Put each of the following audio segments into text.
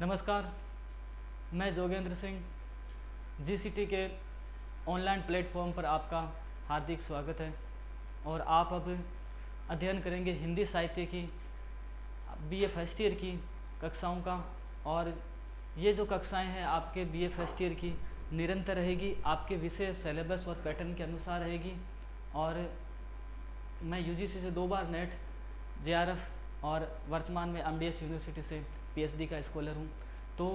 नमस्कार, मैं जोगेंद्र सिंह। जीसीटी के ऑनलाइन प्लेटफॉर्म पर आपका हार्दिक स्वागत है। और आप अब अध्ययन करेंगे हिंदी साहित्य की बीए फर्स्ट ईयर की कक्षाओं का। और ये जो कक्षाएं हैं आपके बीए फर्स्ट ईयर की निरंतर रहेगी, आपके विषय सिलेबस और पैटर्न के अनुसार रहेगी। और मैं यूजीसी से 2 बार नेट, जेआरएफ और वर्तमान में एमडीएस यूनिवर्सिटी से पीएचडी का स्कॉलर हूँ। तो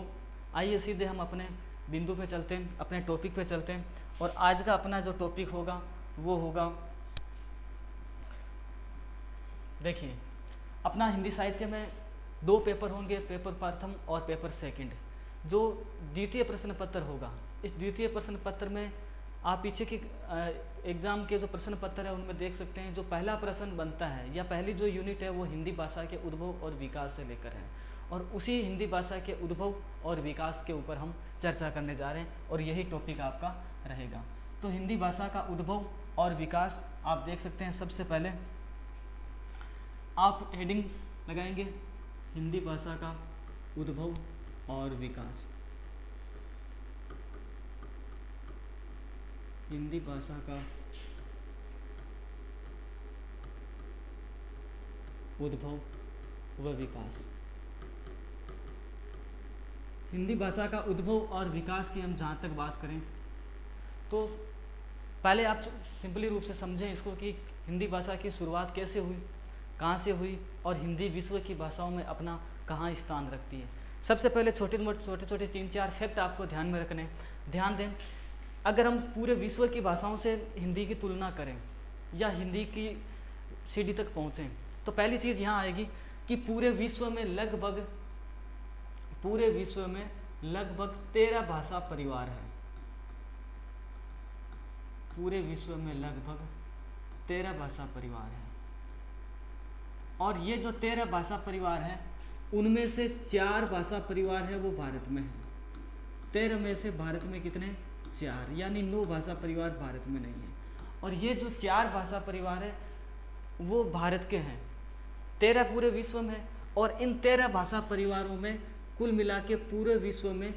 आइए सीधे हम अपने बिंदु पे चलते हैं, अपने टॉपिक पे चलते हैं। और आज का अपना जो टॉपिक होगा वो होगा, देखिए, अपना हिंदी साहित्य में 2 पेपर होंगे, पेपर प्रथम और पेपर सेकंड। जो द्वितीय प्रश्न पत्र होगा, इस द्वितीय प्रश्न पत्र में आप पीछे की एग्ज़ाम के जो प्रश्न पत्र है उनमें देख सकते हैं। जो पहला प्रश्न बनता है या पहली जो यूनिट है वो हिंदी भाषा के उद्भव और विकास से लेकर है। और उसी हिंदी भाषा के उद्भव और विकास के ऊपर हम चर्चा करने जा रहे हैं और यही टॉपिक आपका रहेगा। तो हिंदी भाषा का उद्भव और विकास आप देख सकते हैं। सबसे पहले आप हेडिंग लगाएंगे, हिंदी भाषा का उद्भव और विकास। हिंदी भाषा का उद्भव व विकास। हिंदी भाषा का उद्भव और विकास की हम जहाँ तक बात करें तो पहले आप सिंपली रूप से समझें इसको कि हिंदी भाषा की शुरुआत कैसे हुई, कहाँ से हुई और हिंदी विश्व की भाषाओं में अपना कहाँ स्थान रखती है। सबसे पहले छोटे 3-4 फैक्ट आपको ध्यान में रखने। ध्यान दें, अगर हम पूरे विश्व की भाषाओं से हिंदी की तुलना करें या हिंदी की सीढ़ी तक पहुँचें तो पहली चीज़ यहाँ आएगी कि पूरे विश्व में लगभग 13 भाषा परिवार हैं। पूरे विश्व में लगभग 13 भाषा परिवार हैं। और ये जो 13 भाषा परिवार हैं उनमें से 4 भाषा परिवार है वो भारत में है। 13 में से भारत में कितने? 4, यानी 9 भाषा परिवार भारत में नहीं है। और ये जो 4 भाषा परिवार है वो भारत के हैं, 13 पूरे विश्व में। और इन 13 भाषा परिवारों में कुल मिला के पूरे विश्व में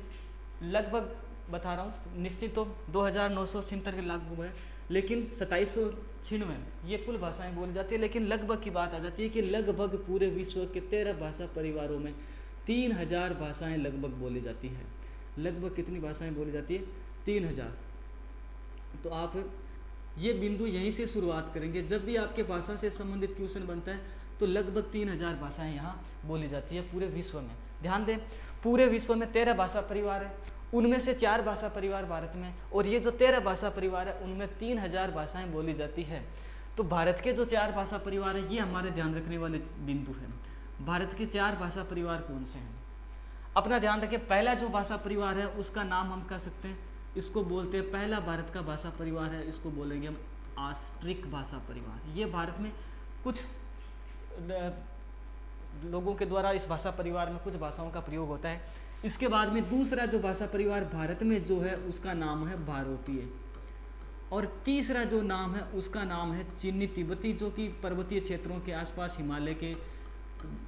लगभग, बता रहा हूँ निश्चित तो 2976 के लगभग है, लेकिन 2796 ये कुल भाषाएं बोली जाती है। लेकिन लगभग की बात आ जाती है कि लगभग पूरे विश्व के 13 भाषा परिवारों में 3000 भाषाएं लगभग बोली जाती है। लगभग कितनी भाषाएं बोली जाती है? 3000। तो आप ये बिंदु यहीं से शुरुआत करेंगे। जब भी आपके भाषा से संबंधित क्वेश्चन बनता है तो लगभग 3000 भाषाएं यहाँ बोली जाती है पूरे विश्व में। ध्यान दें, पूरे विश्व में 13 भाषा परिवार है, उनमें से 4 भाषा परिवार भारत में। और ये जो 13 भाषा परिवार है उनमें 3000 भाषाएं बोली जाती है। तो भारत के जो 4 भाषा परिवार है ये हमारे ध्यान रखने वाले बिंदु हैं। भारत के 4 भाषा परिवार कौन से हैं? अपना ध्यान रखें, पहला जो भाषा परिवार है उसका नाम हम कह सकते हैं, इसको बोलते हैं, पहला भारत का भाषा परिवार है, इसको बोलेंगे हम ऑस्ट्रिक भाषा परिवार। ये भारत में कुछ लोगों के द्वारा इस भाषा परिवार में कुछ भाषाओं का प्रयोग होता है। इसके बाद में दूसरा जो भाषा परिवार भारत में जो है उसका नाम है भारोपीय। और तीसरा जो नाम है उसका नाम है चीनी तिब्बती, जो कि पर्वतीय क्षेत्रों के आसपास हिमालय के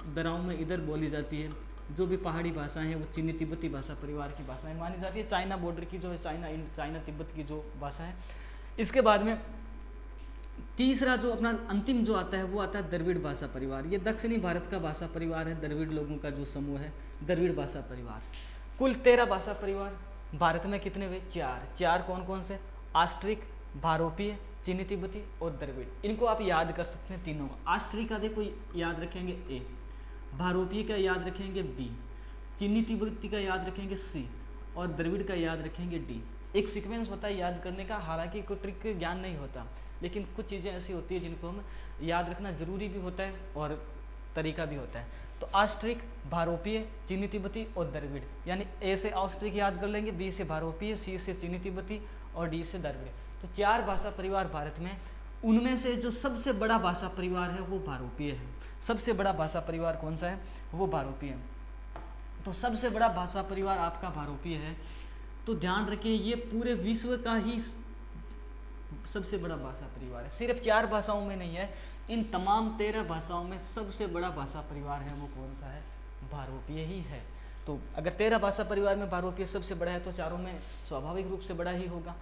दरारों में इधर बोली जाती है। जो भी पहाड़ी भाषाएं हैं वो चीनी तिब्बती भाषा परिवार की भाषाएं मानी जाती है। चाइना बॉर्डर की जो है, चाइना तिब्बत की जो भाषा है। इसके बाद में तीसरा जो अपना अंतिम जो आता है वो आता है द्रविड़ भाषा परिवार। ये दक्षिणी भारत का भाषा परिवार है, द्रविड़ लोगों का जो समूह है, द्रविड़ भाषा परिवार। कुल 13 भाषा परिवार भारत में कितने हुए? 4 कौन कौन से? ऑस्ट्रिक, भारोपीय, चीनी तिब्बती और द्रविड़। इनको आप याद कर सकते हैं तीनों का। ऑस्ट्रिक का देखो याद रखेंगे A, भारोपीय का याद रखेंगे B, चीनी तिब्बती का याद रखेंगे C और द्रविड़ का याद रखेंगे D। एक सीक्वेंस होता है याद करने का, हालांकि कोई ट्रिक ज्ञान नहीं होता, लेकिन कुछ चीज़ें ऐसी होती है जिनको हम याद रखना जरूरी भी होता है और तरीका भी होता है। तो ऑस्ट्रिक, भारोपीय, चीनी तिब्बती और द्रविड़, यानी A से ऑस्ट्रिक याद कर लेंगे, B से भारोपीय, C से चीनी तिब्बती और D से द्रविड़। तो 4 भाषा परिवार भारत में। उनमें से जो सबसे बड़ा भाषा परिवार है वो भारोपीय है। सबसे बड़ा भाषा परिवार कौन सा है? वो भारोपीय है। तो सबसे बड़ा भाषा परिवार आपका भारोपीय है। तो ध्यान रखिए ये पूरे विश्व का ही सबसे बड़ा भाषा परिवार है। सिर्फ 4 भाषाओं में नहीं है, इन तमाम 13 भाषाओं में सबसे बड़ा भाषा परिवार है वो कौन सा है? भारोपीय ही है। तो अगर 13 भाषा परिवार में बहुरूपीय सबसे बड़ा है तो चारों में स्वाभाविक रूप से बड़ा ही होगा।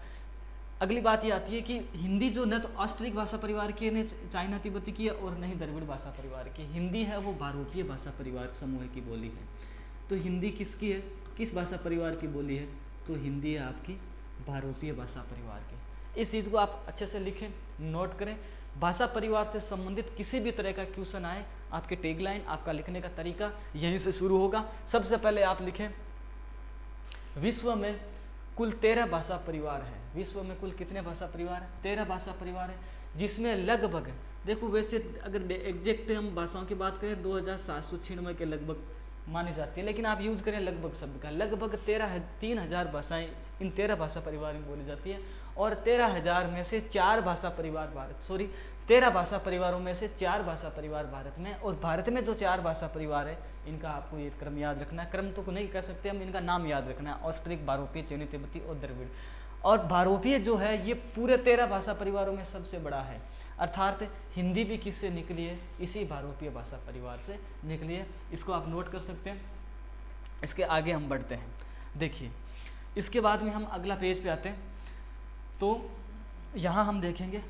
अगली बात ये आती है कि हिंदी जो न तो ऑस्ट्रिक भाषा परिवार की है, न चाइना तिब्बती की है, और न ही द्रविड़ भाषा परिवार की। हिंदी है वो बहुरूपीय भाषा परिवार समूह की बोली है। तो हिंदी किसकी है, किस भाषा परिवार की बोली है? तो हिंदी है आपकी बहुरूपीय भाषा परिवार की। इस चीज़ को आप अच्छे से लिखें, नोट करें। भाषा परिवार से संबंधित किसी भी तरह का क्वेश्चन आए, आपके टैगलाइन, आपका लिखने का तरीका यहीं से शुरू होगा। सबसे पहले आप लिखें, विश्व में कुल 13 भाषा परिवार है। विश्व में कुल कितने भाषा परिवार है? 13 भाषा परिवार है, जिसमें लगभग, देखो वैसे अगर एग्जैक्ट हम भाषाओं की बात करें 2796 के लगभग मानी जाती है, लेकिन आप यूज करें लगभग शब्द का। लगभग 3000 भाषाएं इन 13 भाषा परिवार में बोली जाती है, और 13,000 में से 4 भाषा परिवार 13 भाषा परिवारों में से 4 भाषा परिवार भारत में। और भारत में जो 4 भाषा परिवार है, इनका आपको ये क्रम याद रखना है। क्रम तो नहीं कह सकते हम, इनका नाम याद रखना है, ऑस्ट्रिक, बहुरूपीय, चीनी तिब्बती और द्रविड़। और बहुरूपीय जो है ये पूरे 13 भाषा परिवारों में सबसे बड़ा है, अर्थात हिंदी भी किससे निकली है? इसी बहुरूपीय भाषा परिवार से निकली है। इसको आप नोट कर सकते हैं। इसके आगे हम बढ़ते हैं। देखिए, इसके बाद में हम अगला पेज पे आते हैं, तो यहाँ हम देखेंगे,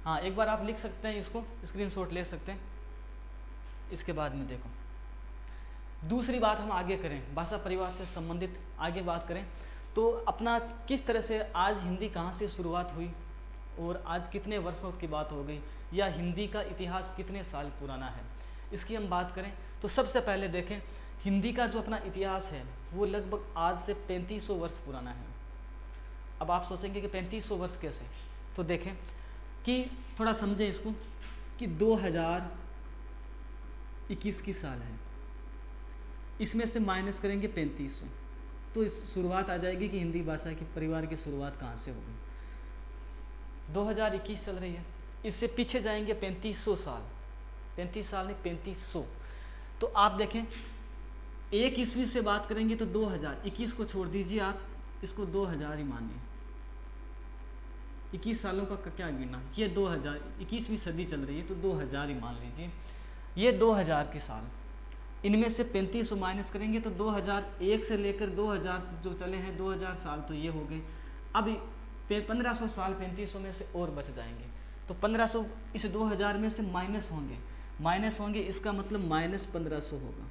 हाँ एक बार आप लिख सकते हैं, इसको स्क्रीनशॉट ले सकते हैं। इसके बाद में देखो, दूसरी बात हम आगे करें, भाषा परिवार से संबंधित आगे बात करें तो अपना किस तरह से आज हिंदी कहाँ से शुरुआत हुई और आज कितने वर्षों की बात हो गई, या हिंदी का इतिहास कितने साल पुराना है, इसकी हम बात करें तो सबसे पहले देखें, हिंदी का जो अपना इतिहास है वो लगभग आज से 3500 वर्ष पुराना है। अब आप सोचेंगे कि 3500 वर्ष कैसे, तो देखें कि थोड़ा समझें इसको कि 2021 की साल है, इसमें से माइनस करेंगे 3500, तो इस शुरुआत आ जाएगी कि हिंदी भाषा के परिवार की शुरुआत कहाँ से होगी। 2021 चल रही है, इससे पीछे जाएंगे 3500 साल, 35 साल नहीं 3500। तो आप देखें, एक ईस्वी से बात करेंगे तो 2021 को छोड़ दीजिए, आप इसको 2000 ही मानिए। 21 सालों का क्या गिनना, ये 2021वीं सदी चल रही है तो 2000 ही मान लीजिए। ये 2000 के साल, इनमें से 3500 माइनस करेंगे तो 2001 से लेकर 2000 जो चले हैं 2000 साल तो ये हो गए। अब 1500 साल 3500 में से और बच जाएंगे, तो 1500 इस 2000 में से माइनस होंगे, इसका मतलब -1500 होगा,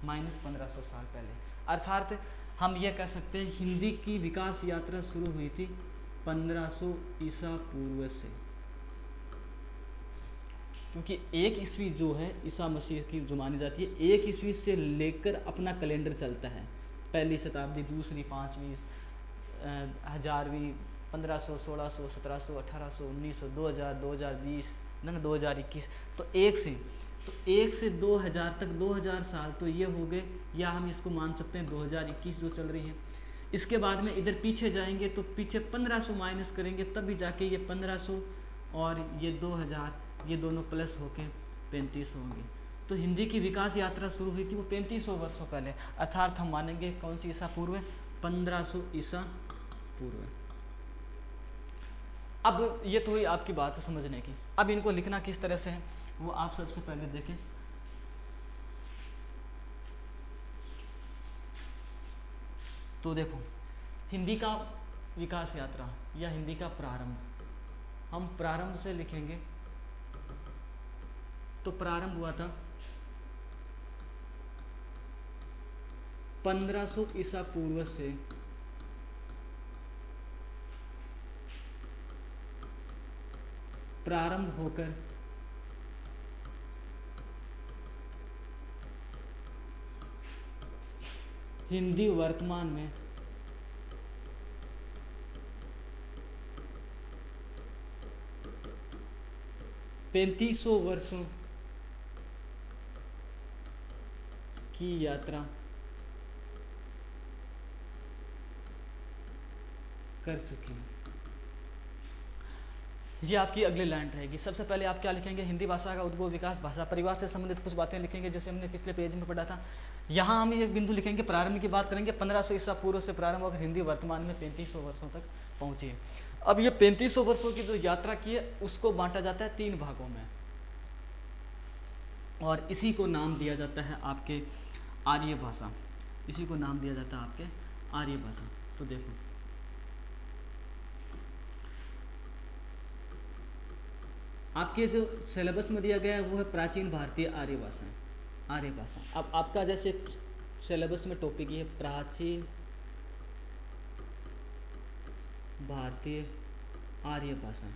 -1500 साल पहले। अर्थात हम ये कह सकते हैं हिंदी की विकास यात्रा शुरू हुई थी 1500 ईसा पूर्व से, क्योंकि 1 ईस्वी जो है ईसा मसीह की जो मानी जाती है, 1 ईस्वी से लेकर अपना कैलेंडर चलता है। पहली शताब्दी, दूसरी, 5वीं, 1000वीं, 1500, 1600, 1700, 1800, 1900, 2000, 2020, 2021, तो 1 से 2000 तक 2000 साल तो ये हो गए, या हम इसको मान सकते हैं 2021 जो चल रही है। इसके बाद में इधर पीछे जाएंगे तो पीछे 1500 माइनस करेंगे, तब भी जाके ये 1500 और ये 2000 ये दोनों प्लस होके 3500 होंगे। तो हिंदी की विकास यात्रा शुरू हुई थी वो 3500 वर्षों पहले, अर्थात हम मानेंगे कौन सी ईसा पूर्व, 1500 ईसा पूर्व। अब ये तो हुई आपकी बात समझने की। अब इनको लिखना किस तरह से है वो आप सबसे पहले देखें। तो देखो, हिंदी का विकास यात्रा या हिंदी का प्रारंभ, हम प्रारंभ से लिखेंगे तो प्रारंभ हुआ था 1500 ईसा पूर्व से प्रारंभ होकर हिंदी वर्तमान में 3500 वर्षों की यात्रा कर चुकी है। ये आपकी अगली लाइन रहेगी। सबसे पहले आप क्या लिखेंगे, हिंदी भाषा का उद्भव विकास, भाषा परिवार से संबंधित कुछ बातें लिखेंगे जैसे हमने पिछले पेज में पढ़ा था। यहाँ हम एक बिंदु लिखेंगे, प्रारंभ की बात करेंगे, 1500 ईसा पूर्व से प्रारंभ होकर हिंदी वर्तमान में 3500 वर्षों तक पहुँची है। अब ये 3500 वर्षों की जो यात्रा की है उसको बांटा जाता है 3 भागों में। और इसी को नाम दिया जाता है आपके आर्य भाषा, इसी को नाम दिया जाता है आपके आर्य भाषा। तो देखो आपके जो सिलेबस में दिया गया है वो है प्राचीन भारतीय आर्य भाषाएं, आर्य भाषा। अब आपका जैसे सिलेबस में टॉपिक ये प्राचीन भारतीय आर्य भाषाएं,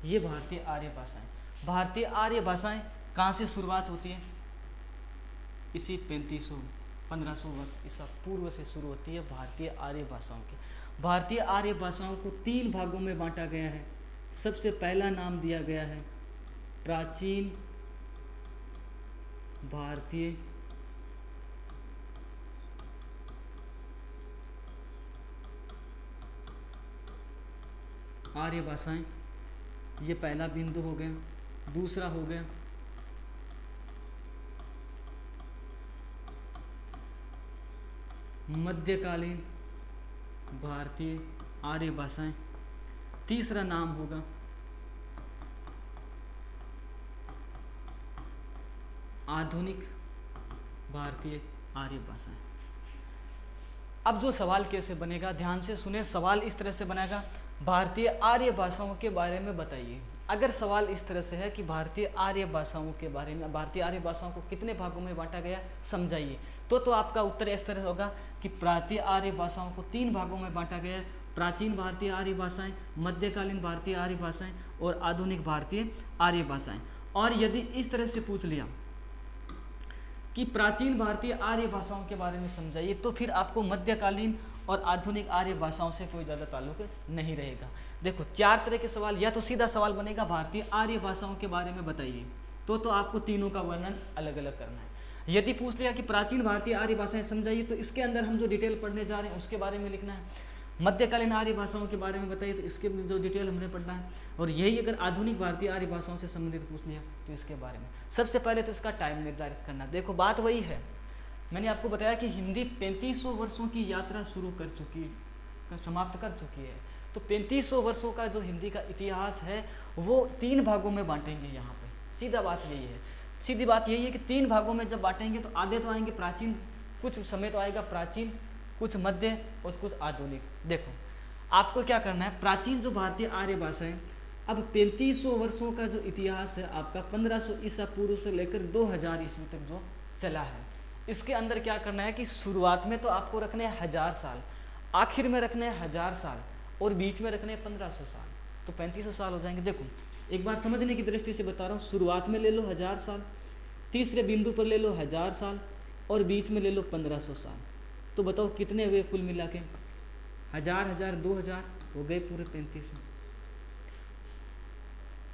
ये भारतीय आर्य भाषाएं। भारतीय आर्य भाषाएं कहाँ से शुरुआत होती है? इसी 1500 वर्ष ईसा पूर्व से शुरू होती है भारतीय आर्य भाषाओं की। भारतीय आर्य भाषाओं को 3 भागों में बांटा गया है। सबसे पहला नाम दिया गया है प्राचीन भारतीय आर्य भाषाएं, ये पहला बिंदु हो गया। दूसरा हो गया मध्यकालीन भारतीय आर्य भाषाएं। तीसरा नाम होगा आधुनिक भारतीय आर्य भाषाएं। अब जो सवाल कैसे बनेगा, ध्यान से सुने। सवाल इस तरह से बनेगा, भारतीय आर्य भाषाओं के बारे में बताइए। अगर सवाल इस तरह से है कि भारतीय आर्य भाषाओं के बारे में, भारतीय आर्य भाषाओं को कितने भागों में बांटा गया समझाइए, तो आपका उत्तर इस तरह होगा कि भारतीय आर्य भाषाओं को 3 भागों में बांटा गया है। प्राचीन भारतीय आर्य भाषाएं, मध्यकालीन भारतीय आर्य भाषाएं और आधुनिक भारतीय आर्य भाषाएं। और यदि इस तरह से पूछ लिया कि प्राचीन भारतीय आर्य भाषाओं के बारे में समझाइए, तो फिर आपको मध्यकालीन और आधुनिक आर्य भाषाओं से कोई ज़्यादा ताल्लुक नहीं रहेगा। देखो 4 तरह के सवाल, या तो सीधा सवाल बनेगा भारतीय आर्य भाषाओं के बारे में बताइए, तो आपको तीनों का वर्णन अलग अलग करना है। यदि पूछ लिया कि प्राचीन भारतीय आर्य भाषाएं समझाइए, तो इसके अंदर हम जो डिटेल पढ़ने जा रहे हैं उसके बारे में लिखना है। मध्यकालीन आर्य भाषाओं के बारे में बताइए, तो इसके जो डिटेल हमने पढ़ना है। और यही अगर आधुनिक भारतीय आर्य भाषाओं से संबंधित पूछ लिया तो इसके बारे में। सबसे पहले तो इसका टाइम निर्धारित करना। देखो बात वही है, मैंने आपको बताया कि हिंदी 3500 वर्षों की यात्रा शुरू कर चुकी, समाप्त कर चुकी है। तो 3500 वर्षों का जो हिंदी का इतिहास है वो 3 भागों में बांटेंगे। यहाँ पे सीधा बात यही है, सीधी बात यही है कि 3 भागों में जब बांटेंगे तो आधे तो आएंगे प्राचीन, कुछ समय तो आएगा प्राचीन, कुछ मध्य और कुछ आधुनिक। देखो आपको क्या करना है, प्राचीन जो भारतीय आर्य भाषाएं, अब 3500 वर्षों का जो इतिहास है आपका 1500 ईसा पूर्व से लेकर 2000 ईस्वी तक जो चला है, इसके अंदर क्या करना है कि शुरुआत में तो आपको रखने हैं 1000 साल, आखिर में रखने हैं 1000 साल और बीच में रखने हैं 1500 साल, तो 3500 साल हो जाएंगे। देखो एक बार समझने की दृष्टि से बता रहा हूँ, शुरुआत में ले लो 1000 साल, तीसरे बिंदु पर ले लो 1000 साल और बीच में ले लो 1500 साल। तो बताओ कितने हुए कुल मिला के? 1000 2000 हो गए पूरे 3500।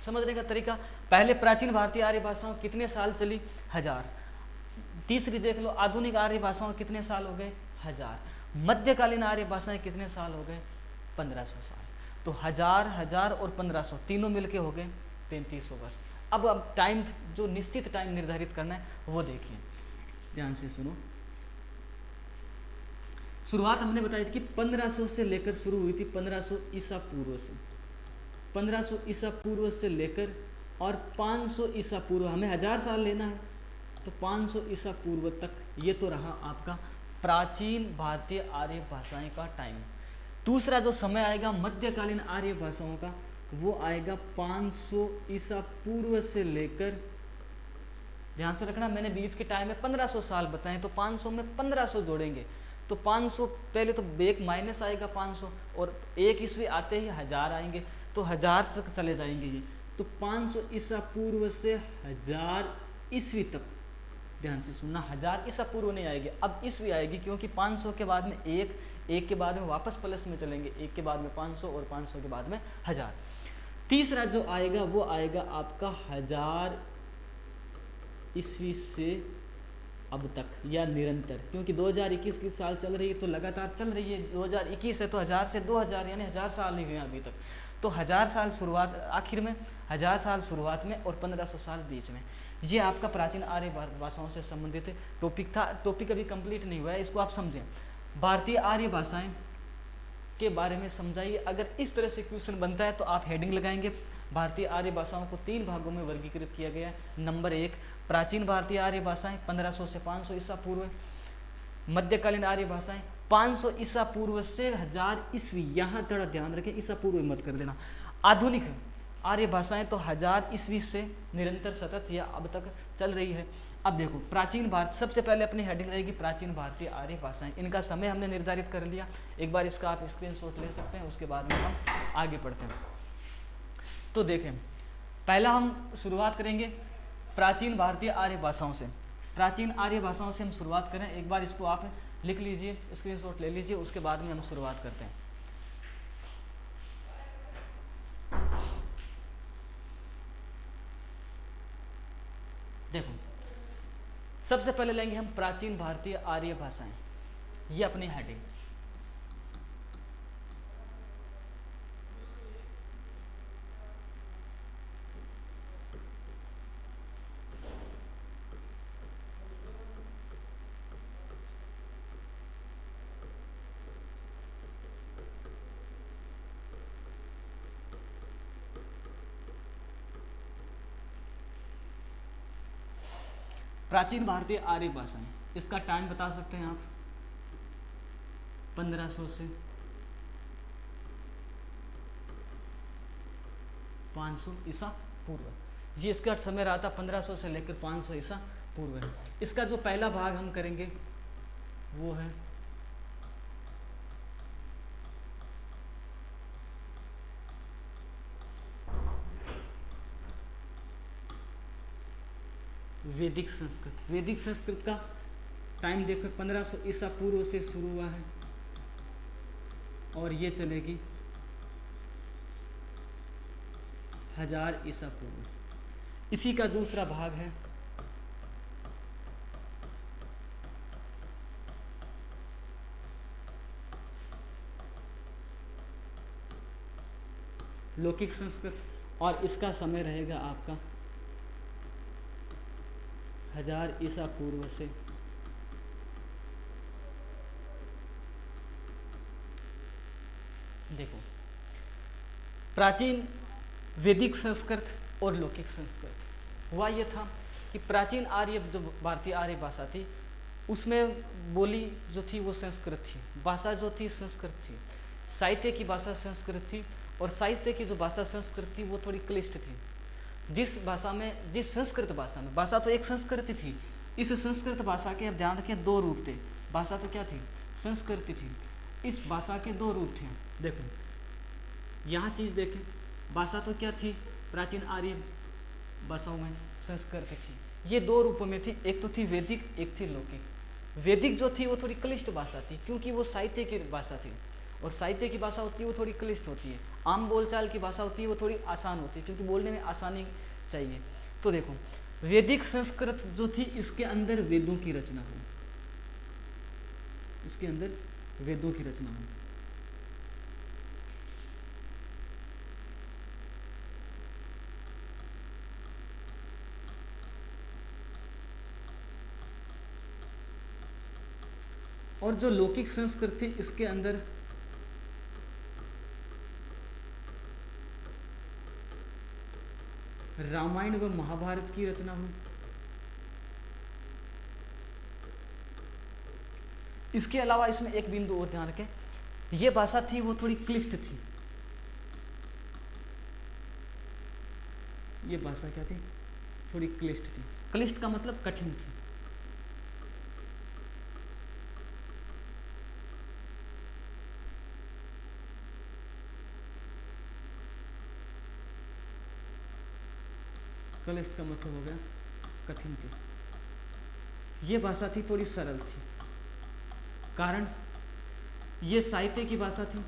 समझने का तरीका, पहले प्राचीन भारतीय आर्य भाषाओं कितने साल चली? 1000। तीसरी देख लो आधुनिक आर्य भाषाओं कितने साल हो गए? 1000। मध्यकालीन आर्य भाषाएं कितने साल हो गए? 1500 साल। तो 1000 और 1500 तीनों मिलके हो गए 3500 वर्ष। अब टाइम जो निश्चित टाइम निर्धारित करना है वो देखिए, ध्यान से सुनो। शुरुआत हमने बताई थी कि 1500 से लेकर शुरू हुई थी, 1500 ईसा पूर्व से, 1500 ईसा पूर्व से लेकर और 500 ईसा पूर्व, हमें 1000 साल लेना है तो 500 ईसा पूर्व तक ये तो रहा आपका प्राचीन भारतीय आर्य भाषाएं का टाइम। दूसरा जो समय आएगा मध्यकालीन आर्य भाषाओं का, वो आएगा 500 ईसा पूर्व से लेकर, ध्यान से रखना मैंने बीच के टाइम में 1500 साल बताएं, तो 500 में 1500 जोड़ेंगे तो 500, पहले तो एक माइनस आएगा 500 और 1 ईस्वी आते ही 1000 आएंगे, तो 1000 तक चले जाएंगे ये। तो 500 ईसा पूर्व से 1000 ईस्वी तक, ध्यान से सुनना, 1000 ईसा पूर्व नहीं आएगी, अब ईस्वी आएगी, क्योंकि 500 के बाद में 1 के बाद में वापस प्लस में चलेंगे, 1 के बाद में 500 और 500 के बाद में 1000। तीसरा जो आएगा वो आएगा आपका 1000 ईस्वी से अब तक या निरंतर, क्योंकि 2021 की साल चल रही है तो लगातार चल रही है, 2021 है तो 1000 से 2000 यानी 1000 साल नहीं हुए अभी तक। तो 1000 साल शुरुआत आखिर में, 1000 साल शुरुआत में और 1500 साल बीच में। ये आपका प्राचीन आर्य भाषाओं से संबंधित टॉपिक था। टॉपिक अभी कंप्लीट नहीं हुआ है, इसको आप समझें। भारतीय आर्य भाषाएं के बारे में समझाइए। अगर इस तरह से क्वेश्चन बनता है तो आप हेडिंग लगाएंगे भारतीय आर्य भाषाओं को 3 भागों में वर्गीकृत किया गया है। नंबर 1, प्राचीन भारतीय आर्य भाषाएं 1500 से 500 ईसा पूर्व। मध्यकालीन आर्य भाषाएं 500 ईसा पूर्व से 1000 ईस्वी, यहाँ थोड़ा ध्यान रखें, ईसा पूर्व मत कर देना। आधुनिक आर्य भाषाएं तो 1000 ईस्वी से निरंतर सतत या अब तक चल रही है। अब देखो प्राचीन भारत, सबसे पहले अपनी हेडिंग रहेगी प्राचीन भारतीय आर्य भाषाएं। इनका समय हमने निर्धारित कर लिया, एक बार इसका आप स्क्रीनशॉट ले सकते हैं, उसके बाद में हम आगे बढ़ते हैं। तो देखें, पहला हम शुरुआत करेंगे प्राचीन भारतीय आर्य भाषाओं से। प्राचीन आर्य भाषाओं से हम शुरुआत करें, एक बार इसको आप लिख लीजिए, स्क्रीनशॉट ले लीजिए, उसके बाद में हम शुरुआत करते हैं। देखो, सबसे पहले लेंगे हम प्राचीन भारतीय आर्य भाषाएं, ये अपनी हेडिंग। प्राचीन भारतीय आर्य भाषाएं, इसका टाइम बता सकते हैं आप, 1500 से 500 ईसा पूर्व। ये इसका समय रहा था 1500 से लेकर 500 ईसा पूर्व है। इसका जो पहला भाग हम करेंगे वो है वैदिक संस्कृत। वैदिक संस्कृत का टाइम देखो, 1500 ईसा पूर्व से शुरू हुआ है और ये चलेगी 1000 ईसा पूर्व। इसी का दूसरा भाग है लौकिक संस्कृत और इसका समय रहेगा आपका 1000 ईसा पूर्व से देखो, प्राचीन वैदिक संस्कृत और लौकिक संस्कृत हुआ ये था कि प्राचीन आर्य जो भारतीय आर्य भाषा थी उसमें बोली जो थी वो संस्कृत थी, भाषा जो थी संस्कृत थी, साहित्य की भाषा संस्कृत थी और साहित्य की जो भाषा संस्कृत थी वो थोड़ी क्लिष्ट थी। जिस भाषा में, जिस संस्कृत भाषा में, भाषा तो एक संस्कृति थी, इस संस्कृत भाषा के अब ध्यान रखें 2 रूप थे। भाषा तो क्या थी, संस्कृति थी, इस भाषा के 2 रूप थे। देखो यहाँ चीज़ देखें, भाषा तो क्या थी प्राचीन आर्य भाषाओं में, संस्कृति थी। ये 2 रूपों में थी, एक तो थी वैदिक, एक थी लौकिक। वैदिक जो थी वो थोड़ी क्लिष्ट भाषा थी क्योंकि वो साहित्य की भाषा थी और साहित्य की भाषा होती है वो थोड़ी क्लिष्ट होती है। आम बोलचाल की भाषा होती है वो थोड़ी आसान होती है क्योंकि बोलने में आसानी चाहिए। तो देखो वैदिक संस्कृत जो थी इसके अंदर वेदों की रचना हुई, इसके अंदर वेदों की रचना हुई। और जो लौकिक संस्कृत थी इसके अंदर रामायण व महाभारत की रचना हुई। इसके अलावा इसमें एक बिंदु और ध्यान रखें, यह भाषा थी वो थोड़ी क्लिष्ट थी। ये भाषा क्या थी, थोड़ी क्लिष्ट थी। क्लिष्ट का मतलब कठिन थी। क्लिष्ट का मतलब हो गया कठिन थी। ये भाषा थी थोड़ी सरल थी, कारण ये साहित्य की भाषा थी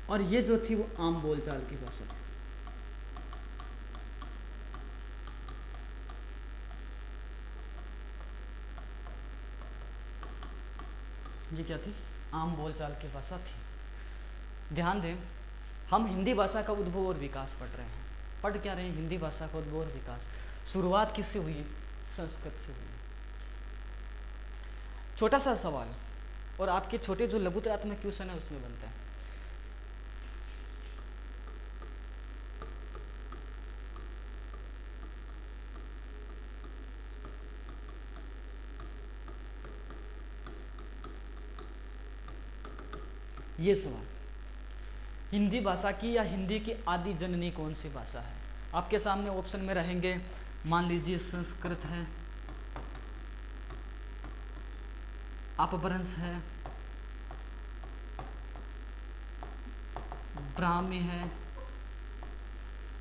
और ये जो थी वो आम बोलचाल की भाषा थी। ये क्या थी, आम बोलचाल की भाषा थी। ध्यान दें, हम हिंदी भाषा का उद्भव और विकास पढ़ रहे हैं। पढ़ क्या रहे हैं, हिंदी भाषा का उद्भव और विकास। शुरुआत किससे हुई, संस्कृत से हुई। छोटा सा सवाल, और आपके छोटे जो लघुतरात्मक क्वेश्चन है उसमें बनता है। ये सवाल, हिंदी भाषा की या हिंदी की आदि जननी कौन सी भाषा है? आपके सामने ऑप्शन में रहेंगे, मान लीजिए संस्कृत है, अपभ्रंश है, ब्राह्मी है,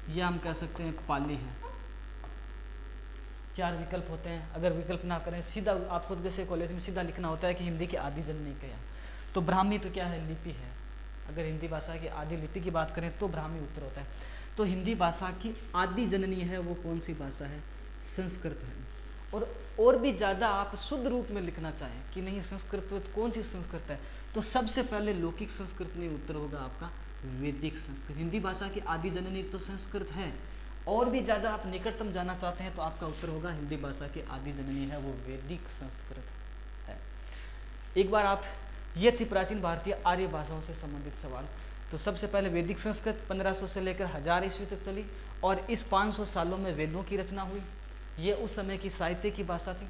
या हम कह सकते हैं पाली है। 4 विकल्प होते हैं। अगर विकल्प ना करें, सीधा आपको जैसे कॉलेज में सीधा लिखना होता है कि हिंदी की आदि जननी क्या है। तो ब्राह्मी तो क्या है, लिपि है। अगर हिंदी भाषा की आदि लिपि की बात करें तो ब्राह्मी उत्तर होता है। तो हिंदी भाषा की आदि जननी है वो कौन सी भाषा है? संस्कृत है। और भी ज़्यादा आप शुद्ध रूप में लिखना चाहें कि नहीं संस्कृत तो कौन सी संस्कृत है, तो सबसे पहले लौकिक संस्कृत में उत्तर होगा आपका वैदिक संस्कृत। हिंदी भाषा की आदि जननी तो संस्कृत है, और भी ज़्यादा आप निकटतम जाना चाहते हैं तो आपका उत्तर होगा हिंदी भाषा की आदि जननी है वो वैदिक संस्कृत है। एक बार आप, ये थी प्राचीन भारतीय आर्य भाषाओं से संबंधित सवाल। तो सबसे पहले वैदिक संस्कृत 1500 से लेकर 1000 ईस्वी तक चली, और इस 500 सालों में वेदों की रचना हुई। ये उस समय की साहित्य की भाषा थी,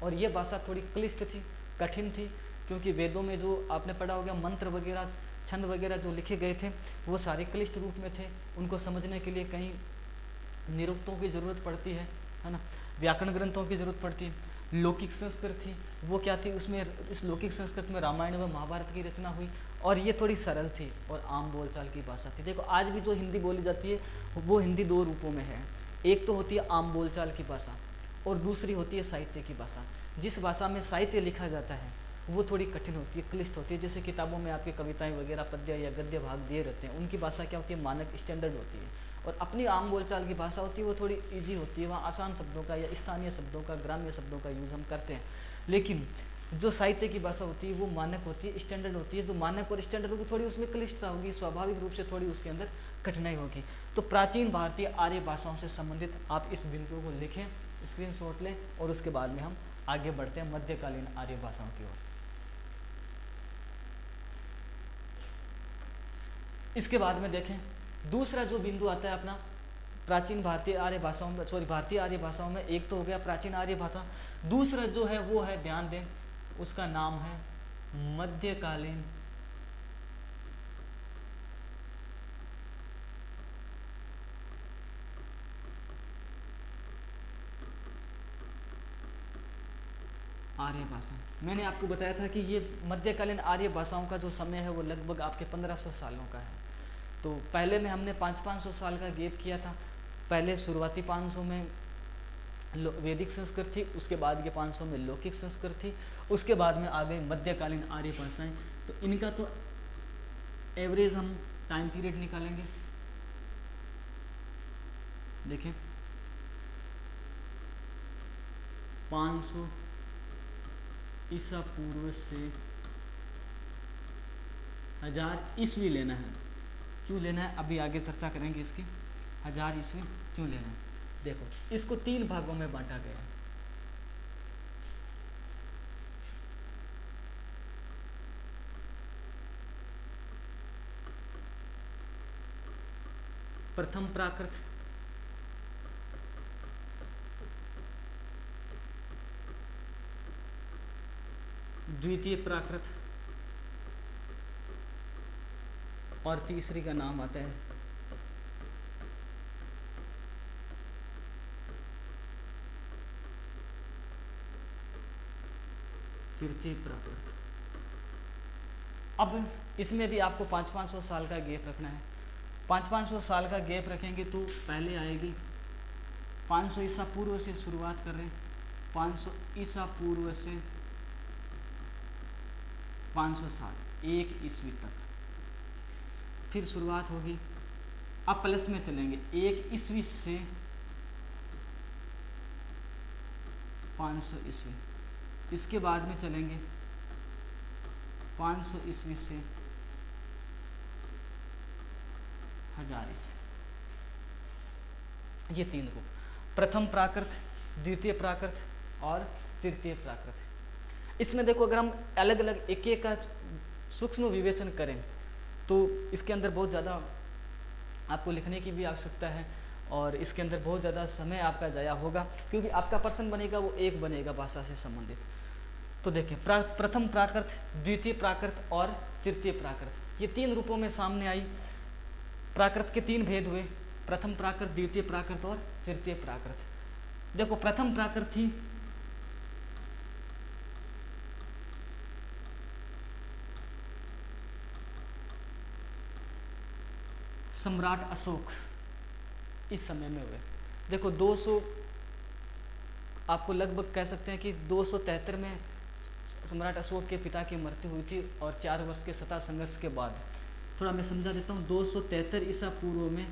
और ये भाषा थोड़ी क्लिष्ट थी, कठिन थी, क्योंकि वेदों में जो आपने पढ़ा होगा मंत्र वगैरह, छंद वगैरह जो लिखे गए थे वो सारे क्लिष्ट रूप में थे। उनको समझने के लिए कहीं निरुक्तों की ज़रूरत पड़ती है ना, व्याकरण ग्रंथों की ज़रूरत पड़ती है। लौकिक संस्कृत थी, वो क्या थी, उसमें इस लौकिक संस्कृत में रामायण व महाभारत की रचना हुई, और ये थोड़ी सरल थी और आम बोलचाल की भाषा थी। देखो आज भी जो हिंदी बोली जाती है वो हिंदी 2 रूपों में है। एक तो होती है आम बोलचाल की भाषा, और दूसरी होती है साहित्य की भाषा। जिस भाषा में साहित्य लिखा जाता है वो थोड़ी कठिन होती है, क्लिष्ट होती है। जैसे किताबों में आपके कविताएं वगैरह, पद्य या गद्य भाग दिए रहते हैं, उनकी भाषा क्या होती है, मानक स्टैंडर्ड होती है। और अपनी आम बोलचाल की भाषा होती है वो थोड़ी इजी होती है, वहाँ आसान शब्दों का या स्थानीय शब्दों का, ग्राम्य शब्दों का यूज़ हम करते हैं। लेकिन जो साहित्य की भाषा होती है वो मानक होती है, स्टैंडर्ड होती है। जो मानक और स्टैंडर्ड होगी थोड़ी उसमें क्लिष्टता होगी, स्वाभाविक रूप से थोड़ी उसके अंदर कठिनाई होगी। तो प्राचीन भारतीय आर्य भाषाओं से संबंधित आप इस बिंदु को लिखें, स्क्रीनशॉट लें, और उसके बाद में हम आगे बढ़ते हैं मध्यकालीन आर्य भाषाओं की ओर। इसके बाद में देखें दूसरा जो बिंदु आता है अपना प्राचीन भारतीय आर्य भाषाओं में, भारतीय आर्य भाषाओं में, एक तो हो गया प्राचीन आर्य भाषा, दूसरा जो है वो है, ध्यान दें, उसका नाम है मध्यकालीन आर्य भाषा। मैंने आपको बताया था कि ये मध्यकालीन आर्य भाषाओं का जो समय है वो लगभग आपके 1500 सालों का है। तो पहले में हमने 500 साल का गैप किया था। पहले शुरुआती 500 में वैदिक संस्कृत थी, उसके बाद ये 500 में लौकिक संस्कृत थी, उसके बाद में आ गई मध्यकालीन आर्य भाषाएं। तो इनका तो एवरेज हम टाइम पीरियड निकालेंगे। देखिए 500 ईसा पूर्व से 1000 ईस्वी लेना है। क्यों लेना है अभी आगे चर्चा करेंगे इसकी। 1000 ईस्वी क्यों लेना है, देखो इसको 3 भागों में बांटा गया है। प्रथम प्राकृत, द्वितीय प्राकृत, और तीसरी का नाम आता है तृतीय प्राकृत। अब इसमें भी आपको 500 साल का गैप रखना है। 500 साल का गैप रखेंगे तो पहले आएगी 500 ईसा पूर्व से शुरुआत कर रहे हैं, 500 ईसा पूर्व से 500 साल, 1 ईस्वी तक। फिर शुरुआत होगी, अब प्लस में चलेंगे, 1 ईस्वी से 500 ईस्वी। इसके बाद में चलेंगे 500 ईस्वी से 1000 ईस्वी। ये 3 रूप, प्रथम प्राकृत, द्वितीय प्राकृत और तृतीय प्राकृत। इसमें देखो अगर हम अलग अलग एक एक का सूक्ष्म विवेचन करें तो इसके अंदर बहुत ज़्यादा आपको लिखने की भी आवश्यकता है और इसके अंदर बहुत ज़्यादा समय आपका जाया होगा, क्योंकि आपका प्रश्न बनेगा वो एक बनेगा भाषा से संबंधित। तो देखिए प्रथम प्राकृत, द्वितीय प्राकृत और तृतीय प्राकृत, ये तीन रूपों में सामने आई। प्राकृत के तीन भेद हुए, प्रथम प्राकृत, द्वितीय प्राकृत और तृतीय प्राकृत। देखो प्रथम प्राकृत थी सम्राट अशोक, इस समय में हुए। देखो 200 आपको लगभग कह सकते हैं कि 273 में सम्राट अशोक के पिता की मृत्यु हुई थी और 4 वर्ष के सत्ता संघर्ष के बाद, थोड़ा मैं समझा देता हूँ, 273 ईसा पूर्व में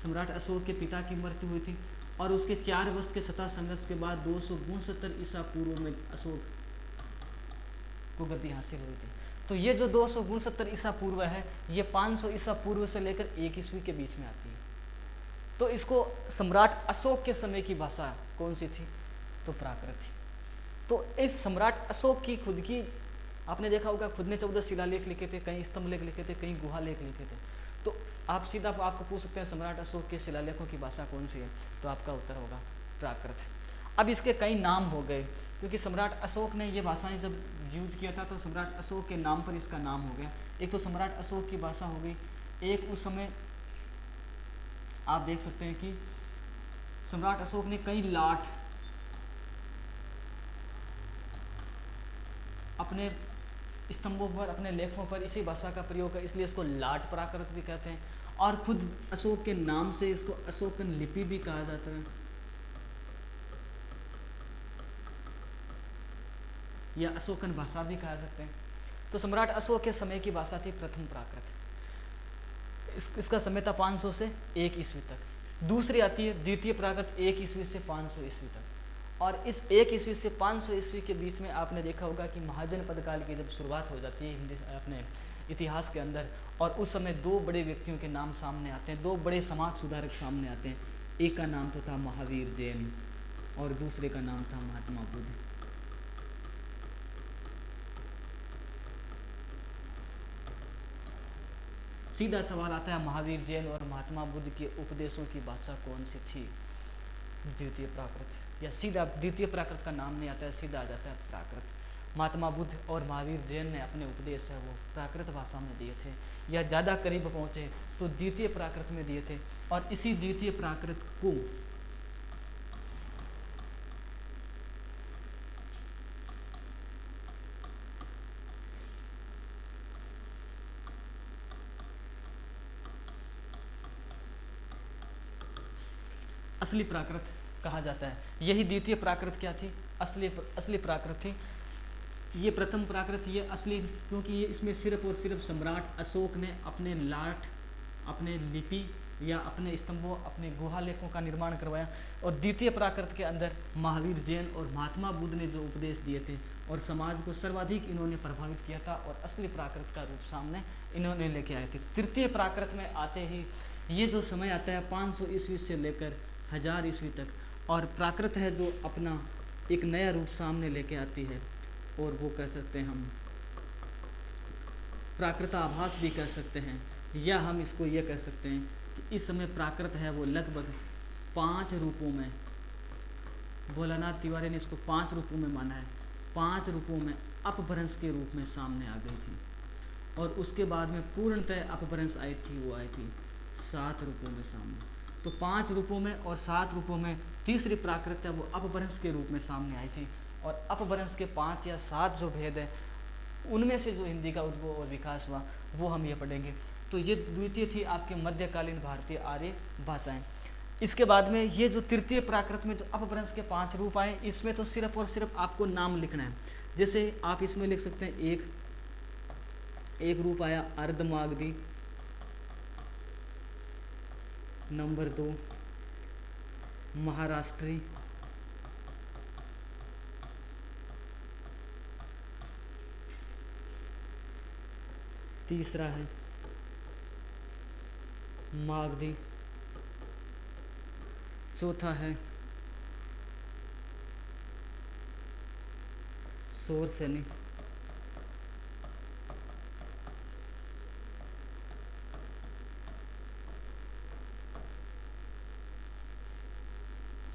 सम्राट अशोक के पिता की मृत्यु हुई थी और उसके 4 वर्ष के सत्ता संघर्ष के बाद 262 ईसा पूर्व में अशोक को गद्दी हासिल हुई थी। तो ये जो 262 ईसा पूर्व है ये 500 ईसा पूर्व से लेकर 1 ईस्वी के बीच में आती है। तो इसको सम्राट अशोक के समय की भाषा कौन सी थी? तो प्राकृत थी। तो इस सम्राट अशोक की खुद की, आपने देखा होगा खुद ने 14 शिलालेख लिखे थे, कहीं स्तंभ लेख लिखे थे, कहीं गुहा लेख लिखे थे। तो आप सीधा आपको पूछ सकते हैं सम्राट अशोक के शिलालेखों की भाषा कौन सी है, तो आपका उत्तर होगा प्राकृत। अब इसके कई नाम हो गए, क्योंकि सम्राट अशोक ने ये भाषाएं जब यूज किया था तो सम्राट अशोक के नाम पर इसका नाम हो गया। एक तो सम्राट अशोक की भाषा हो गई, एक उस समय आप देख सकते हैं कि सम्राट अशोक ने कई लाट अपने स्तंभों पर, अपने लेखों पर इसी भाषा का प्रयोग है, इसलिए इसको लाट प्राकृत भी कहते हैं। और खुद अशोक के नाम से इसको अशोकन लिपि भी कहा जाता है या अशोकन भाषा भी कहा सकते हैं। तो सम्राट अशोक के समय की भाषा थी प्रथम प्राकृत। इसका समय था 500 से 1 ईस्वी तक। दूसरी आती है द्वितीय प्राकृत, 1 ईस्वी से 500 ईस्वी तक। और इस 1 ईस्वी से 500 ईस्वी के बीच में आपने देखा होगा कि महाजनपद काल की जब शुरुआत हो जाती है हिंदी अपने इतिहास के अंदर, और उस समय 2 बड़े व्यक्तियों के नाम सामने आते हैं, 2 बड़े समाज सुधारक सामने आते हैं। एक का नाम तो था महावीर जैन और दूसरे का नाम था महात्मा बुद्ध। सीधा सवाल आता है महावीर जैन और महात्मा बुद्ध के उपदेशों की भाषा कौन सी थी? द्वितीय प्राकृत। या सीधा द्वितीय प्राकृत का नाम नहीं आता है, सीधा आ जाता है प्राकृत। महात्मा बुद्ध और महावीर जैन ने अपने उपदेश है वो प्राकृत भाषा में दिए थे, या ज़्यादा करीब पहुँचे तो द्वितीय प्राकृत में दिए थे। और इसी द्वितीय प्राकृत को असली प्राकृत कहा जाता है। यही द्वितीय प्राकृत क्या थी? असली प्राकृत थी। ये प्रथम प्राकृत ये असली, क्योंकि ये इसमें सिर्फ और सिर्फ सम्राट अशोक ने अपने लाट, अपने लिपि या अपने स्तंभों, अपने गुहा लेखों का निर्माण करवाया। और द्वितीय प्राकृत के अंदर महावीर जैन और महात्मा बुद्ध ने जो उपदेश दिए थे और समाज को सर्वाधिक इन्होंने प्रभावित किया था, और असली प्राकृत का रूप सामने इन्होंने लेके आए थे। तृतीय प्राकृत में आते ही ये जो समय आता है 500 ईस्वी से लेकर 1000 ईस्वी तक, और प्राकृत है जो अपना एक नया रूप सामने लेके आती है, और वो कह सकते हैं हम प्राकृताभास भी कह सकते हैं, या हम इसको ये कह सकते हैं कि इस समय प्राकृत है वो लगभग 5 रूपों में, भोलानाथ तिवारी ने इसको 5 रूपों में माना है, 5 रूपों में अपभ्रंश के रूप में सामने आ गई थी। और उसके बाद में पूर्णतः अपभ्रंश आई थी, वो आई थी 7 रूपों में सामने। तो 5 रूपों में और 7 रूपों में तीसरी प्राकृत है वो अपभ्रंश के रूप में सामने आई थी। और अपभ्रंश के 5 या 7 जो भेद है उनमें से जो हिंदी का उद्भव और विकास हुआ वो हम ये पढ़ेंगे। तो ये द्वितीय थी आपके मध्यकालीन भारतीय आर्य भाषाएं। इसके बाद में ये जो तृतीय प्राकृत में जो अपभ्रंश के 5 रूप आए, इसमें तो सिर्फ और सिर्फ आपको नाम लिखना है। जैसे आप इसमें लिख सकते हैं एक रूप आया अर्धमागधी, नंबर 2 महाराष्ट्री, तीसरा है मागधी, चौथा है सोरसेनी,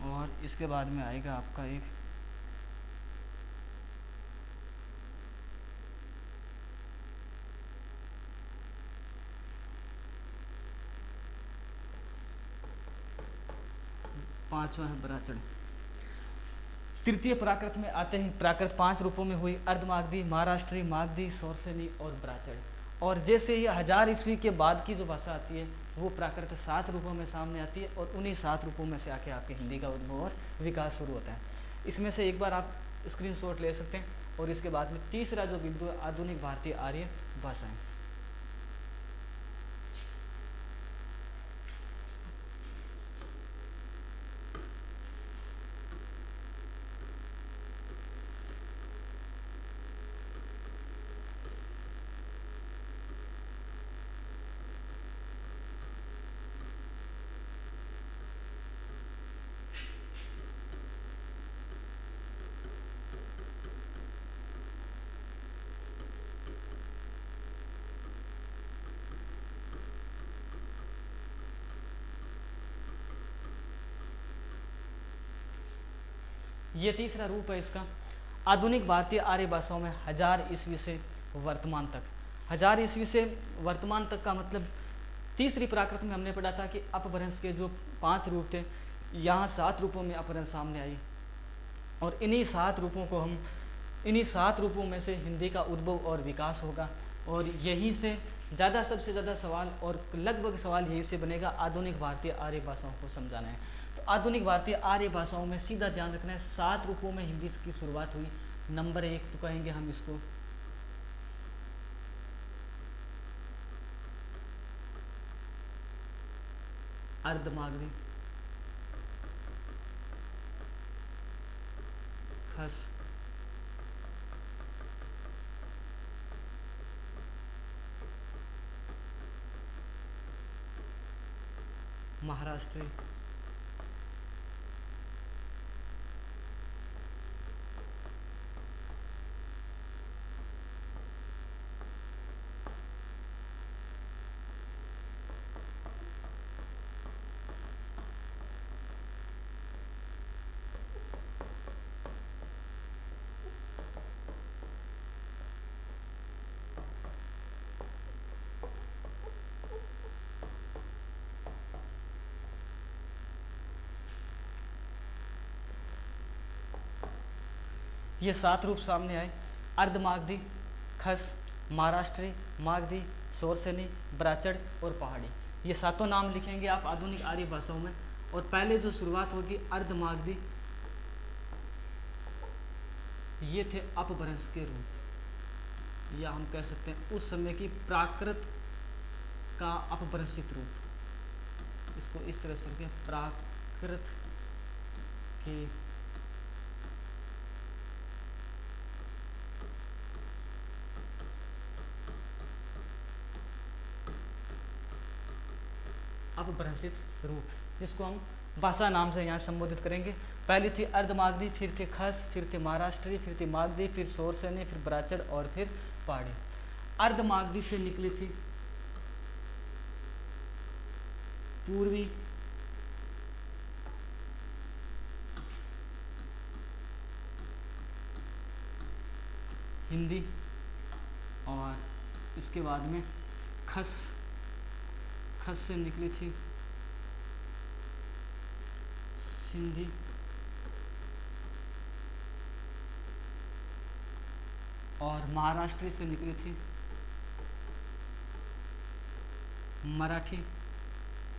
और इसके बाद में आएगा आपका एक पांचवा है बराचड़। तृतीय प्राकृत में आते ही प्राकृत 5 रूपों में हुई, अर्धमागधी, महाराष्ट्री, मागधी, सोरसेनी और बराचड़। और जैसे ही 1000 ईस्वी के बाद की जो भाषा आती है वो प्राकृत 7 रूपों में सामने आती है, और उन्हीं 7 रूपों में से आके आपके हिंदी का उद्भव और विकास शुरू होता है। इसमें से एक बार आप स्क्रीनशॉट ले सकते हैं। और इसके बाद में तीसरा जो बिंदु है, आधुनिक भारतीय आर्य भाषाएं। ये तीसरा रूप है इसका। आधुनिक भारतीय आर्य भाषाओं में 1000 ईस्वी से वर्तमान तक, 1000 ईस्वी से वर्तमान तक का मतलब तीसरी प्राकृत में हमने पढ़ा था कि अपभ्रंश के जो 5 रूप थे, यहाँ 7 रूपों में अपभ्रंश सामने आई। और इन्हीं 7 रूपों में से हिंदी का उद्भव और विकास होगा। और यहीं से सबसे ज़्यादा सवाल, और लगभग सवाल यहीं से बनेगा, आधुनिक भारतीय आर्य भाषाओं को समझाना है। तो आधुनिक भारतीय आर्य भाषाओं में सीधा ध्यान रखना है, 7 रूपों में हिंदी की शुरुआत हुई। नंबर 1 तो कहेंगे हम इसको अर्धमागधी, खस, महाराष्ट्री, ये 7 रूप सामने आए। अर्धमागधी, खस, महाराष्ट्री, मागधी, सोरसेनी, बराचड़ और पहाड़ी, ये 7 नाम लिखेंगे आप आधुनिक आर्य भाषाओं में। और पहले जो शुरुआत होगी अर्धमागधी, ये थे अपभ्रंश के रूप, या हम कह सकते हैं उस समय की प्राकृत का अपभ्रंशित रूप। इसको इस तरह से लिखें, प्राकृत के अपभ्रंशित रूप, जिसको हम भाषा नाम से यहाँ संबोधित करेंगे। पहली थी अर्धमागधी, फिर थे खस, फिर थे महाराष्ट्री, फिर थे मागधी, फिर सोरसेनी, फिर बराचड़ और फिर पहाड़ी। अर्धमागधी से निकली थी पूर्वी हिंदी, और इसके बाद में खस से निकली थी सिंधी, और महाराष्ट्र से निकली थी मराठी,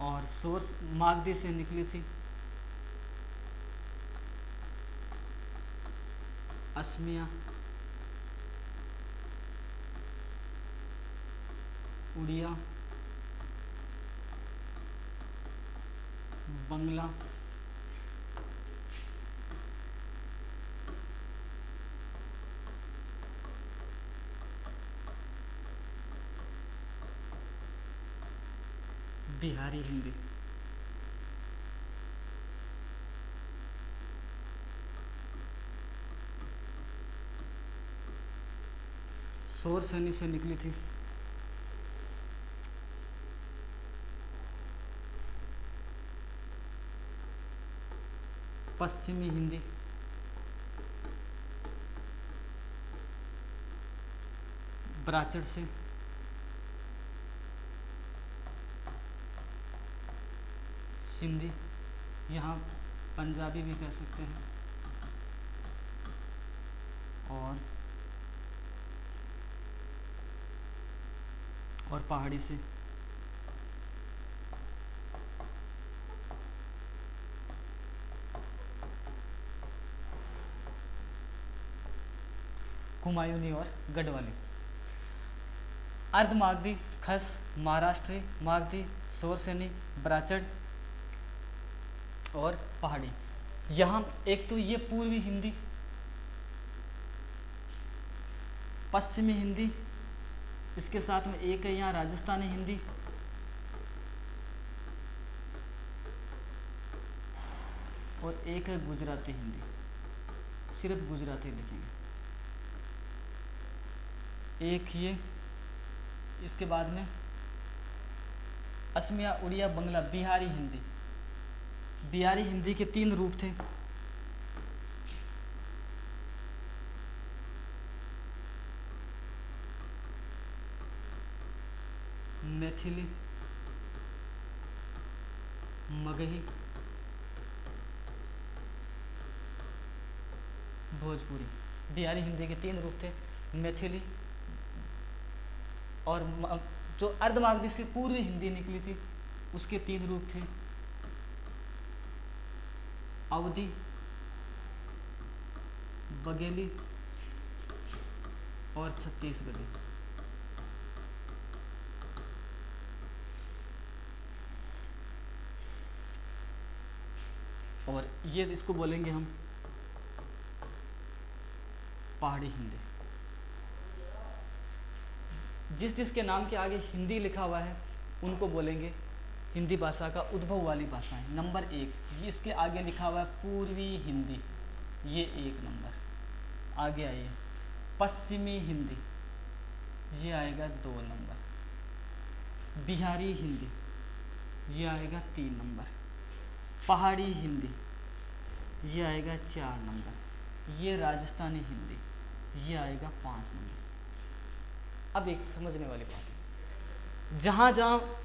और सोर्स मागधी से निकली थी असमिया, उड़िया, बंगला, बिहारी हिंदी। शोरसेनी से निकली थी। पश्चिमी हिंदी ब्राचड़ से सिंधी, यहाँ पंजाबी भी कह सकते हैं, और पहाड़ी से कुमायूनी और गढ़वाली। अर्धमागधी, खस, महाराष्ट्री, मागधी, शोरसेनी, ब्राचड़ और पहाड़ी। यहाँ एक तो ये पूर्वी हिंदी, पश्चिमी हिंदी, इसके साथ में एक है यहाँ राजस्थानी हिंदी, और एक है गुजराती हिंदी। सिर्फ गुजराती लिखेंगे। एक ये, इसके बाद में असमिया, उड़िया, बंगला, बिहारी हिंदी। बिहारी हिंदी के 3 रूप थे। मैथिली, मगही, भोजपुरी। बिहारी हिंदी के 3 रूप थे, मैथिली, और जो अर्धमागधी से पूर्वी हिंदी निकली थी उसके 3 रूप थे, अवधी, बघेली और छत्तीसगढ़ी। और ये इसको बोलेंगे हम पहाड़ी हिंदी। जिस जिसके नाम के आगे हिंदी लिखा हुआ है उनको बोलेंगे हिंदी भाषा का उद्भव वाली भाषाएं। नंबर 1, ये इसके आगे लिखा हुआ है पूर्वी हिंदी, ये 1 नंबर। आगे आइए, पश्चिमी हिंदी, ये आएगा 2 नंबर। बिहारी हिंदी, ये आएगा 3 नंबर। पहाड़ी हिंदी, ये आएगा 4 नंबर। ये राजस्थानी हिंदी, ये आएगा 5 नंबर। अब एक समझने वाली बात है, जहाँ जहाँ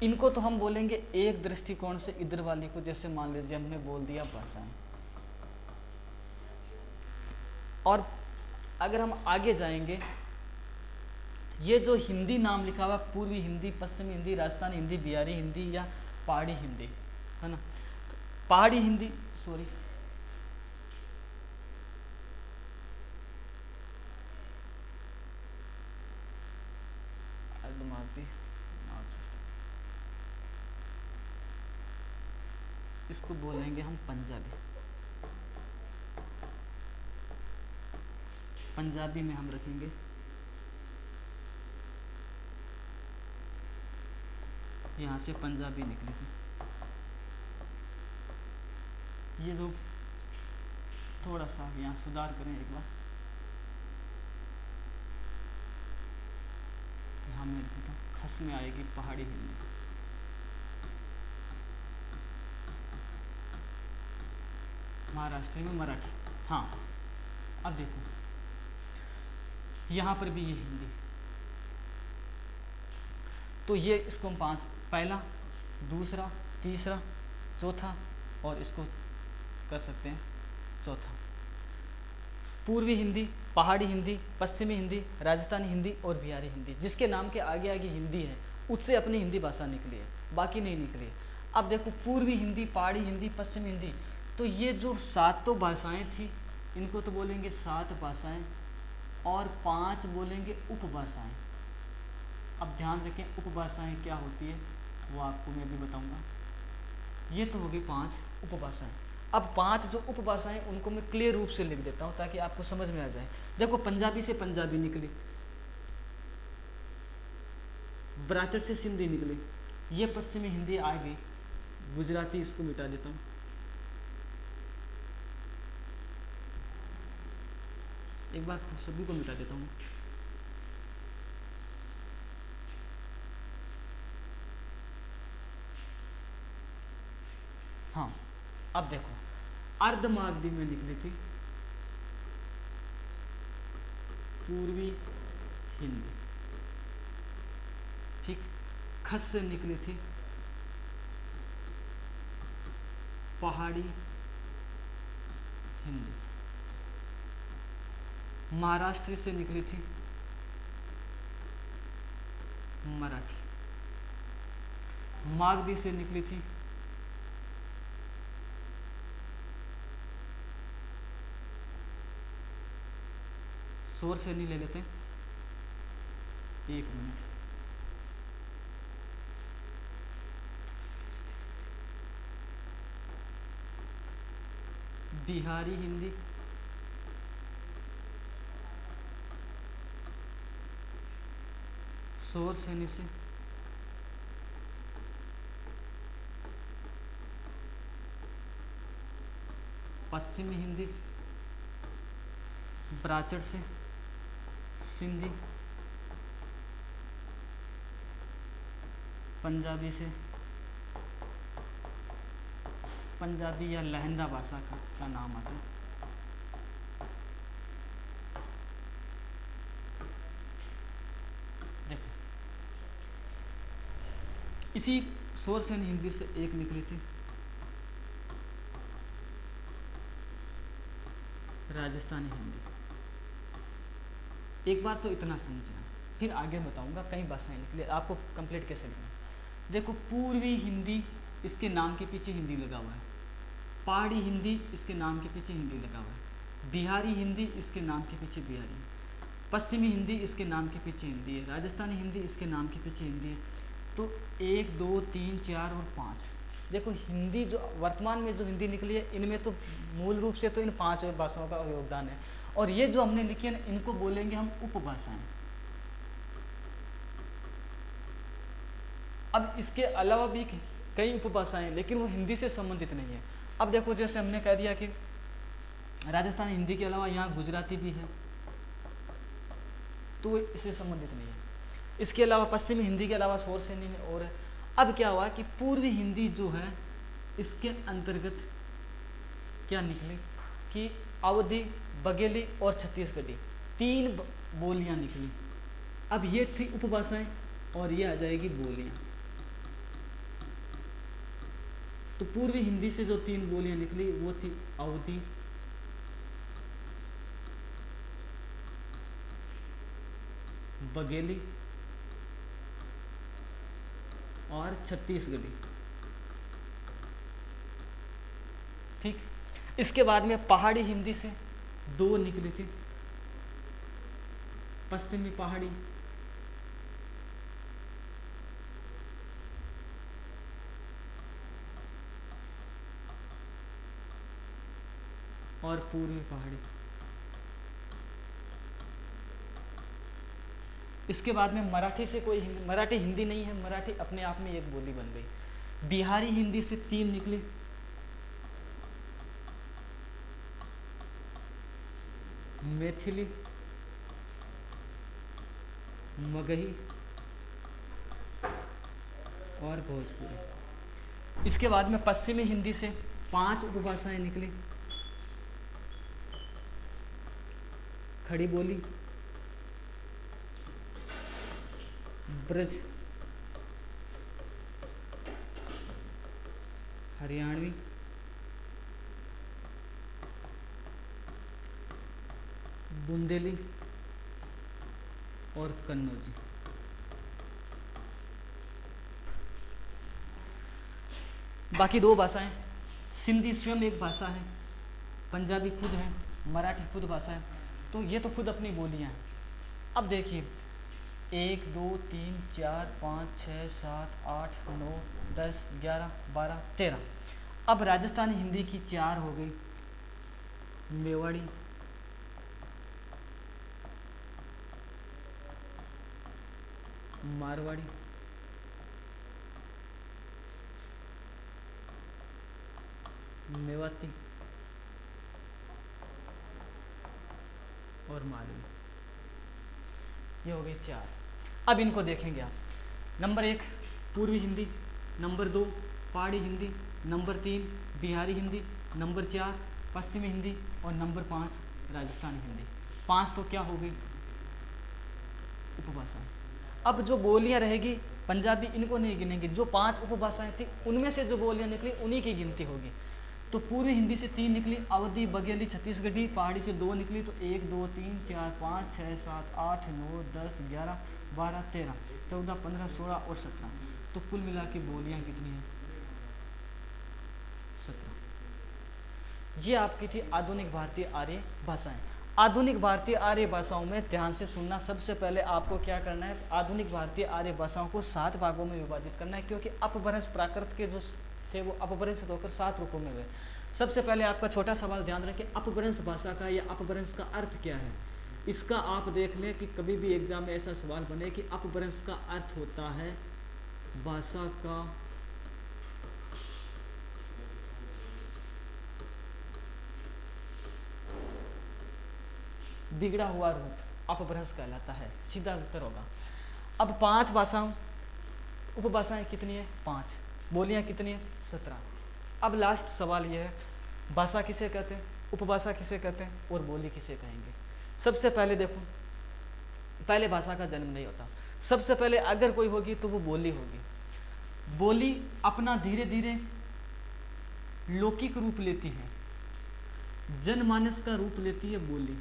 इनको तो हम बोलेंगे एक दृष्टिकोण से, इधर वाली को जैसे मान लीजिए हमने बोल दिया भाषाएं, और अगर हम आगे जाएंगे, ये जो हिंदी नाम लिखा हुआ पूर्वी हिंदी, पश्चिमी हिंदी, राजस्थानी हिंदी, बिहारी हिंदी या पहाड़ी हिंदी, है ना। तो पहाड़ी हिंदी, सॉरी, इसको बोलेंगे हम पंजाबी। पंजाबी में हम रखेंगे यहाँ से पंजाबी निकली थी। ये जो थोड़ा सा यहाँ सुधार करें एक बार, यहाँ मैं लिखता हूँ खस में आएगी पहाड़ी हिंदी। महाराष्ट्र में मराठी। हाँ, अब देखो यहाँ पर भी ये हिंदी, तो ये इसको हम 5, पहला, दूसरा, तीसरा, चौथा, और इसको कर सकते हैं चौथा। पूर्वी हिंदी, पहाड़ी हिंदी, पश्चिमी हिंदी, राजस्थानी हिंदी और बिहारी हिंदी। जिसके नाम के आगे आगे हिंदी है उससे अपनी हिंदी भाषा निकली है, बाकी नहीं निकली है। अब देखो पूर्वी हिंदी, पहाड़ी हिंदी, पश्चिमी हिंदी, तो ये जो 7 तो भाषाएँ थी इनको तो बोलेंगे 7 भाषाएँ, और 5 बोलेंगे उपभाषाएँ। अब ध्यान रखें उपभाषाएँ क्या होती है वो आपको मैं अभी बताऊंगा। ये तो होगी 5 उपभाषाएँ। अब 5 जो उपभाषाएँ उनको मैं क्लियर रूप से लिख देता हूँ ताकि आपको समझ में आ जाए। देखो पंजाबी से पंजाबी निकली, ब्राचड़ से सिंधी निकली, ये पश्चिमी हिंदी आ गई, गुजराती इसको मिटा देता हूँ, एक बार सभी को मिटा देता हूँ। हाँ, अब देखो, अर्धमागधी में निकली थी पूर्वी हिंदी, ठीक। खस से निकली थी पहाड़ी हिंदी। महाराष्ट्र से निकली थी मराठी। मागधी से निकली थी शोर से नहीं ले लेते, एक मिनट, बिहारी हिंदी, शोर सेनी से पश्चिमी हिंदी, ब्राचड़ से सिंधी, पंजाबी से पंजाबी या लहंदा भाषा का नाम आता है। देखो, इसी शोर सेन हिंदी से एक निकली थी राजस्थानी हिंदी। एक बार तो इतना समझना, फिर आगे बताऊंगा कई भाषाएं निकली, आपको कंप्लीट कैसे लिखना। देखो, पूर्वी हिंदी, इसके नाम के पीछे हिंदी लगा हुआ है। पहाड़ी हिंदी, इसके नाम के पीछे हिंदी लगा हुआ है। बिहारी हिंदी, इसके नाम के पीछे बिहारी है। पश्चिमी हिंदी, इसके नाम के पीछे हिंदी है। राजस्थानी हिंदी, इसके नाम के पीछे हिंदी है। तो 1 2 3 4 और 5, देखो हिंदी जो वर्तमान में जो हिंदी निकली है, इनमें तो मूल रूप से तो इन 5 भाषाओं का योगदान है। और ये जो हमने लिखी है ना, इनको बोलेंगे हम उपभाषाएं। अब इसके अलावा भी कई उपभाषाएं हैं, लेकिन वो हिंदी से संबंधित नहीं है। अब देखो, जैसे हमने कह दिया कि राजस्थानी हिंदी के अलावा यहाँ गुजराती भी है, तो इससे संबंधित नहीं है। इसके अलावा पश्चिमी हिंदी के अलावा शोर सेनी में और है। अब क्या हुआ कि पूर्वी हिंदी जो है, इसके अंतर्गत क्या निकली कि अवधी, बघेली और छत्तीसगढ़ी, 3 बोलियां निकली। अब ये थी उपभाषाएं और ये आ जाएगी बोलियां। तो पूर्वी हिंदी से जो 3 बोलियां निकली वो थी अवधी, बघेली और छत्तीसगढ़ी, ठीक। इसके बाद में पहाड़ी हिंदी से 2 निकली थी, पश्चिमी पहाड़ी और पूर्वी पहाड़ी। इसके बाद में मराठी से कोई मराठी हिंदी नहीं है, मराठी अपने आप में एक बोली बन गई। बिहारी हिंदी से 3 निकली, मैथिली, मगही और भोजपुरी। इसके बाद में पश्चिमी हिंदी से 5 उपभाषाएं निकली, खड़ी बोली, ब्रज, हरियाणवी, बुंदेली और कन्नौजी। बाकी 2 भाषाएं, सिंधी स्वयं एक भाषा है, पंजाबी खुद है, मराठी खुद भाषा है। तो ये तो खुद अपनी बोलियां हैं। अब देखिए, 1 2 3 4 5 6 7 8 9 10 11 12 13। अब राजस्थानी हिंदी की 4 हो गई, मेवाड़ी, मारवाड़ी, मेवाती और मालवी। ये हो गई 4। अब इनको देखेंगे आप। नंबर 1 पूर्वी हिंदी, नंबर 2 पहाड़ी हिंदी, नंबर 3 बिहारी हिंदी, नंबर 4 पश्चिमी हिंदी और नंबर 5 राजस्थानी हिंदी। 5 तो क्या हो गई उपभाषा। अब जो बोलियां रहेगी पंजाबी, इनको नहीं गिनेंगे। जो 5 उपभाषाएं थी उनमें से जो बोलियां निकली उन्हीं की गिनती होगी। तो पूरी हिंदी से 3 निकली, अवधी, बघेली, छत्तीसगढ़ी, पहाड़ी से 2 निकली। तो 1 2 3 4 5 6 7 8 9 10 11 12 13 14 15 16 और 17। तो कुल मिला के बोलियां कितनी हैं 17। ये आपकी थी आधुनिक भारतीय आर्य भाषाएं। आधुनिक भारतीय आर्य भाषाओं में ध्यान से सुनना, सबसे पहले आपको क्या करना है, आधुनिक भारतीय आर्य भाषाओं को 7 भागों में विभाजित करना है, क्योंकि अपभ्रंश प्राकृत के जो थे वो अपभ्रंश होकर 7 रूपों में हुए। सबसे पहले आपका छोटा सवाल ध्यान रखें, अपभ्रंश भाषा का या अपभ्रंश का अर्थ क्या है। इसका आप देख लें कि कभी भी एग्जाम में ऐसा सवाल बने कि अपभ्रंश का अर्थ होता है भाषा का बिगड़ा हुआ रूप, अपभ्रंश कहलाता है। सीधा उत्तर होगा। अब 5 भाषाओं, उपभाषाएं कितनी है 5, बोलियां कितनी है 17। अब लास्ट सवाल यह है, भाषा किसे कहते हैं, उपभाषा किसे कहते हैं और बोली किसे कहेंगे। सबसे पहले देखो, पहले भाषा का जन्म नहीं होता। सबसे पहले अगर कोई होगी तो वो बोली होगी। बोली अपना धीरे धीरे लौकिक रूप लेती है, जनमानस का रूप लेती है बोली।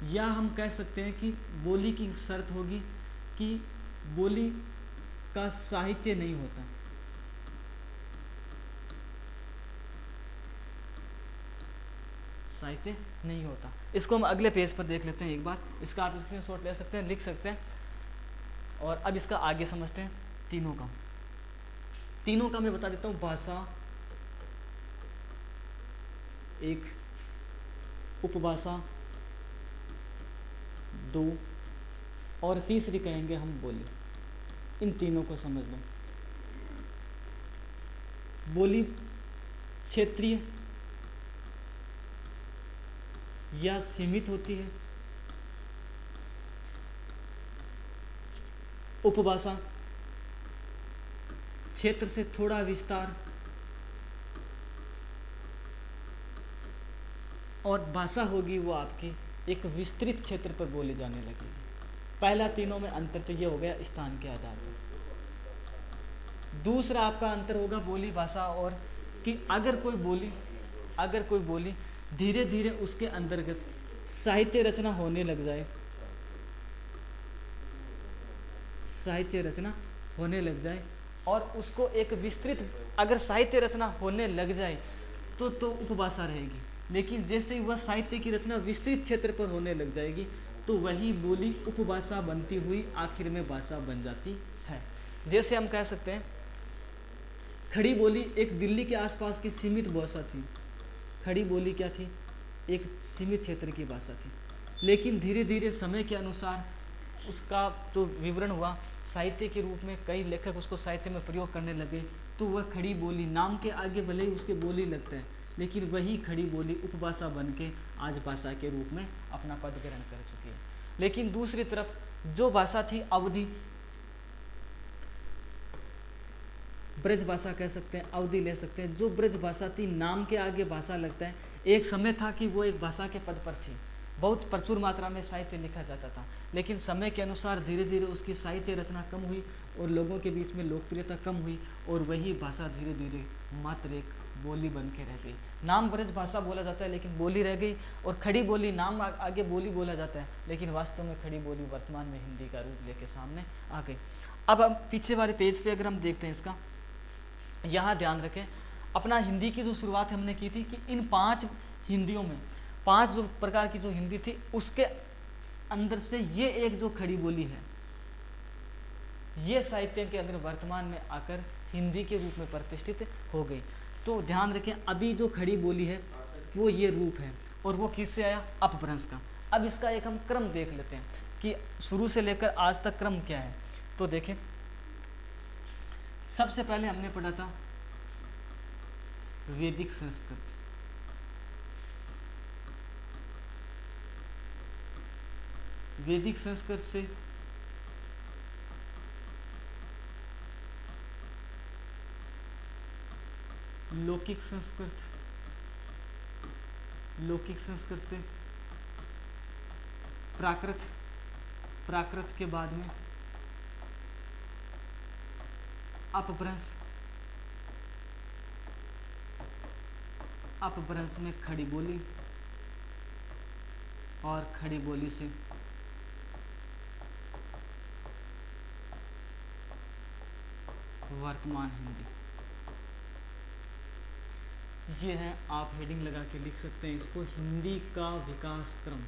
या हम कह सकते हैं कि बोली की शर्त होगी कि बोली का साहित्य नहीं होता। साहित्य नहीं होता। इसको हम अगले पेज पर देख लेते हैं एक बार। इसका आप स्क्रीनशॉट ले सकते हैं, लिख सकते हैं। और अब इसका आगे समझते हैं तीनों का। तीनों का मैं बता देता हूँ। भाषा एक, उपभाषा 2 और तीसरी कहेंगे हम बोली। इन तीनों को समझ लो। बोली क्षेत्रीय या सीमित होती है, उपभाषा क्षेत्र से थोड़ा विस्तार, और भाषा होगी वो आपकी एक विस्तृत क्षेत्र पर बोली जाने लगेगी। पहला तीनों में अंतर तो ये हो गया स्थान के आधार पर। दूसरा आपका अंतर होगा बोली भाषा और कि अगर कोई बोली धीरे धीरे उसके अंतर्गत साहित्य रचना होने लग जाए, साहित्य रचना होने लग जाए और उसको एक विस्तृत, अगर साहित्य रचना होने लग जाए तो उपभाषा रहेगी। लेकिन जैसे ही वह साहित्य की रचना विस्तृत क्षेत्र पर होने लग जाएगी तो वही बोली उपभाषा बनती हुई आखिर में भाषा बन जाती है। जैसे हम कह सकते हैं खड़ी बोली एक दिल्ली के आसपास की सीमित भाषा थी। खड़ी बोली क्या थी, एक सीमित क्षेत्र की भाषा थी। लेकिन धीरे धीरे समय के अनुसार उसका जो विवरण हुआ साहित्य के रूप में, कई लेखक उसको साहित्य में प्रयोग करने लगे, तो वह खड़ी बोली, नाम के आगे भले ही उसके बोली लगते हैं लेकिन वही खड़ी बोली उपभाषा बन के आज भाषा के रूप में अपना पद ग्रहण कर चुकी है। लेकिन दूसरी तरफ जो भाषा थी अवधि, ब्रज भाषा कह सकते हैं, अवधि ले सकते हैं। जो ब्रज भाषा थी, नाम के आगे भाषा लगता है। एक समय था कि वो एक भाषा के पद पर थी, बहुत प्रचुर मात्रा में साहित्य लिखा जाता था। लेकिन समय के अनुसार धीरे धीरे उसकी साहित्य रचना कम हुई और लोगों के बीच में लोकप्रियता कम हुई और वही भाषा धीरे धीरे मात्र एक बोली बन के रह गई। नाम ब्रज भाषा बोला जाता है लेकिन बोली रह गई। और खड़ी बोली, नाम आगे बोली बोला जाता है लेकिन वास्तव में खड़ी बोली वर्तमान में हिंदी का रूप लेके सामने आ गई। अब हम पीछे वाले पेज पे अगर हम देखते हैं इसका, यहाँ ध्यान रखें अपना हिंदी की जो शुरुआत हमने की थी कि इन 5 हिंदियों में 5 जो प्रकार की जो हिंदी थी उसके अंदर से ये एक जो खड़ी बोली है ये साहित्य के अंदर वर्तमान में आकर हिंदी के रूप में प्रतिष्ठित हो गई। तो ध्यान रखें अभी जो खड़ी बोली है वो ये रूप है और वो किससे आया, अपभ्रंश का। अब इसका एक हम क्रम देख लेते हैं कि शुरू से लेकर आज तक क्रम क्या है। तो देखें सबसे पहले हमने पढ़ा था वैदिक संस्कृत। वैदिक संस्कृत से लौकिक संस्कृत, लौकिक संस्कृत से प्राकृत, प्राकृत के बाद में अपभ्रंश, अपभ्रंश में खड़ी बोली, और खड़ी बोली से वर्तमान हिंदी। ये है, आप हेडिंग लगा के लिख सकते हैं इसको, हिंदी का विकास क्रम।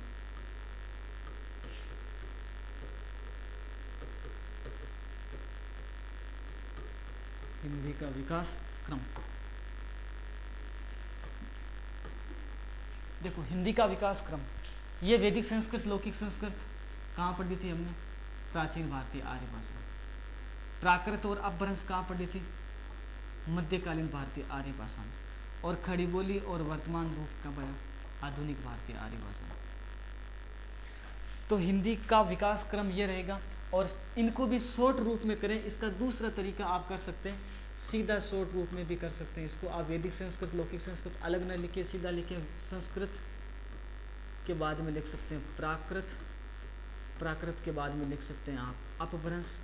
हिंदी का विकास क्रम। देखो, हिंदी का विकास क्रम, ये वैदिक संस्कृत, लौकिक संस्कृत कहाँ पढ़ी थी हमने? प्राचीन भारतीय आर्य भाषा। प्राकृत और अपभ्रंश कहाँ पढ़ी थी? मध्यकालीन भारतीय आर्य भाषा में। और खड़ी बोली और वर्तमान रूप का बया आधुनिक भारतीय आर्य भाषा। तो हिंदी का विकास क्रम ये रहेगा, और इनको भी शॉर्ट रूप में करें। इसका दूसरा तरीका आप कर सकते हैं, सीधा शॉर्ट रूप में भी कर सकते हैं इसको। आप वैदिक संस्कृत, लौकिक संस्कृत अलग न लिखिए, सीधा लिखिए। संस्कृत के बाद में लिख सकते हैं प्राकृत, प्राकृत के बाद में लिख सकते हैं आप अपभ्रंश,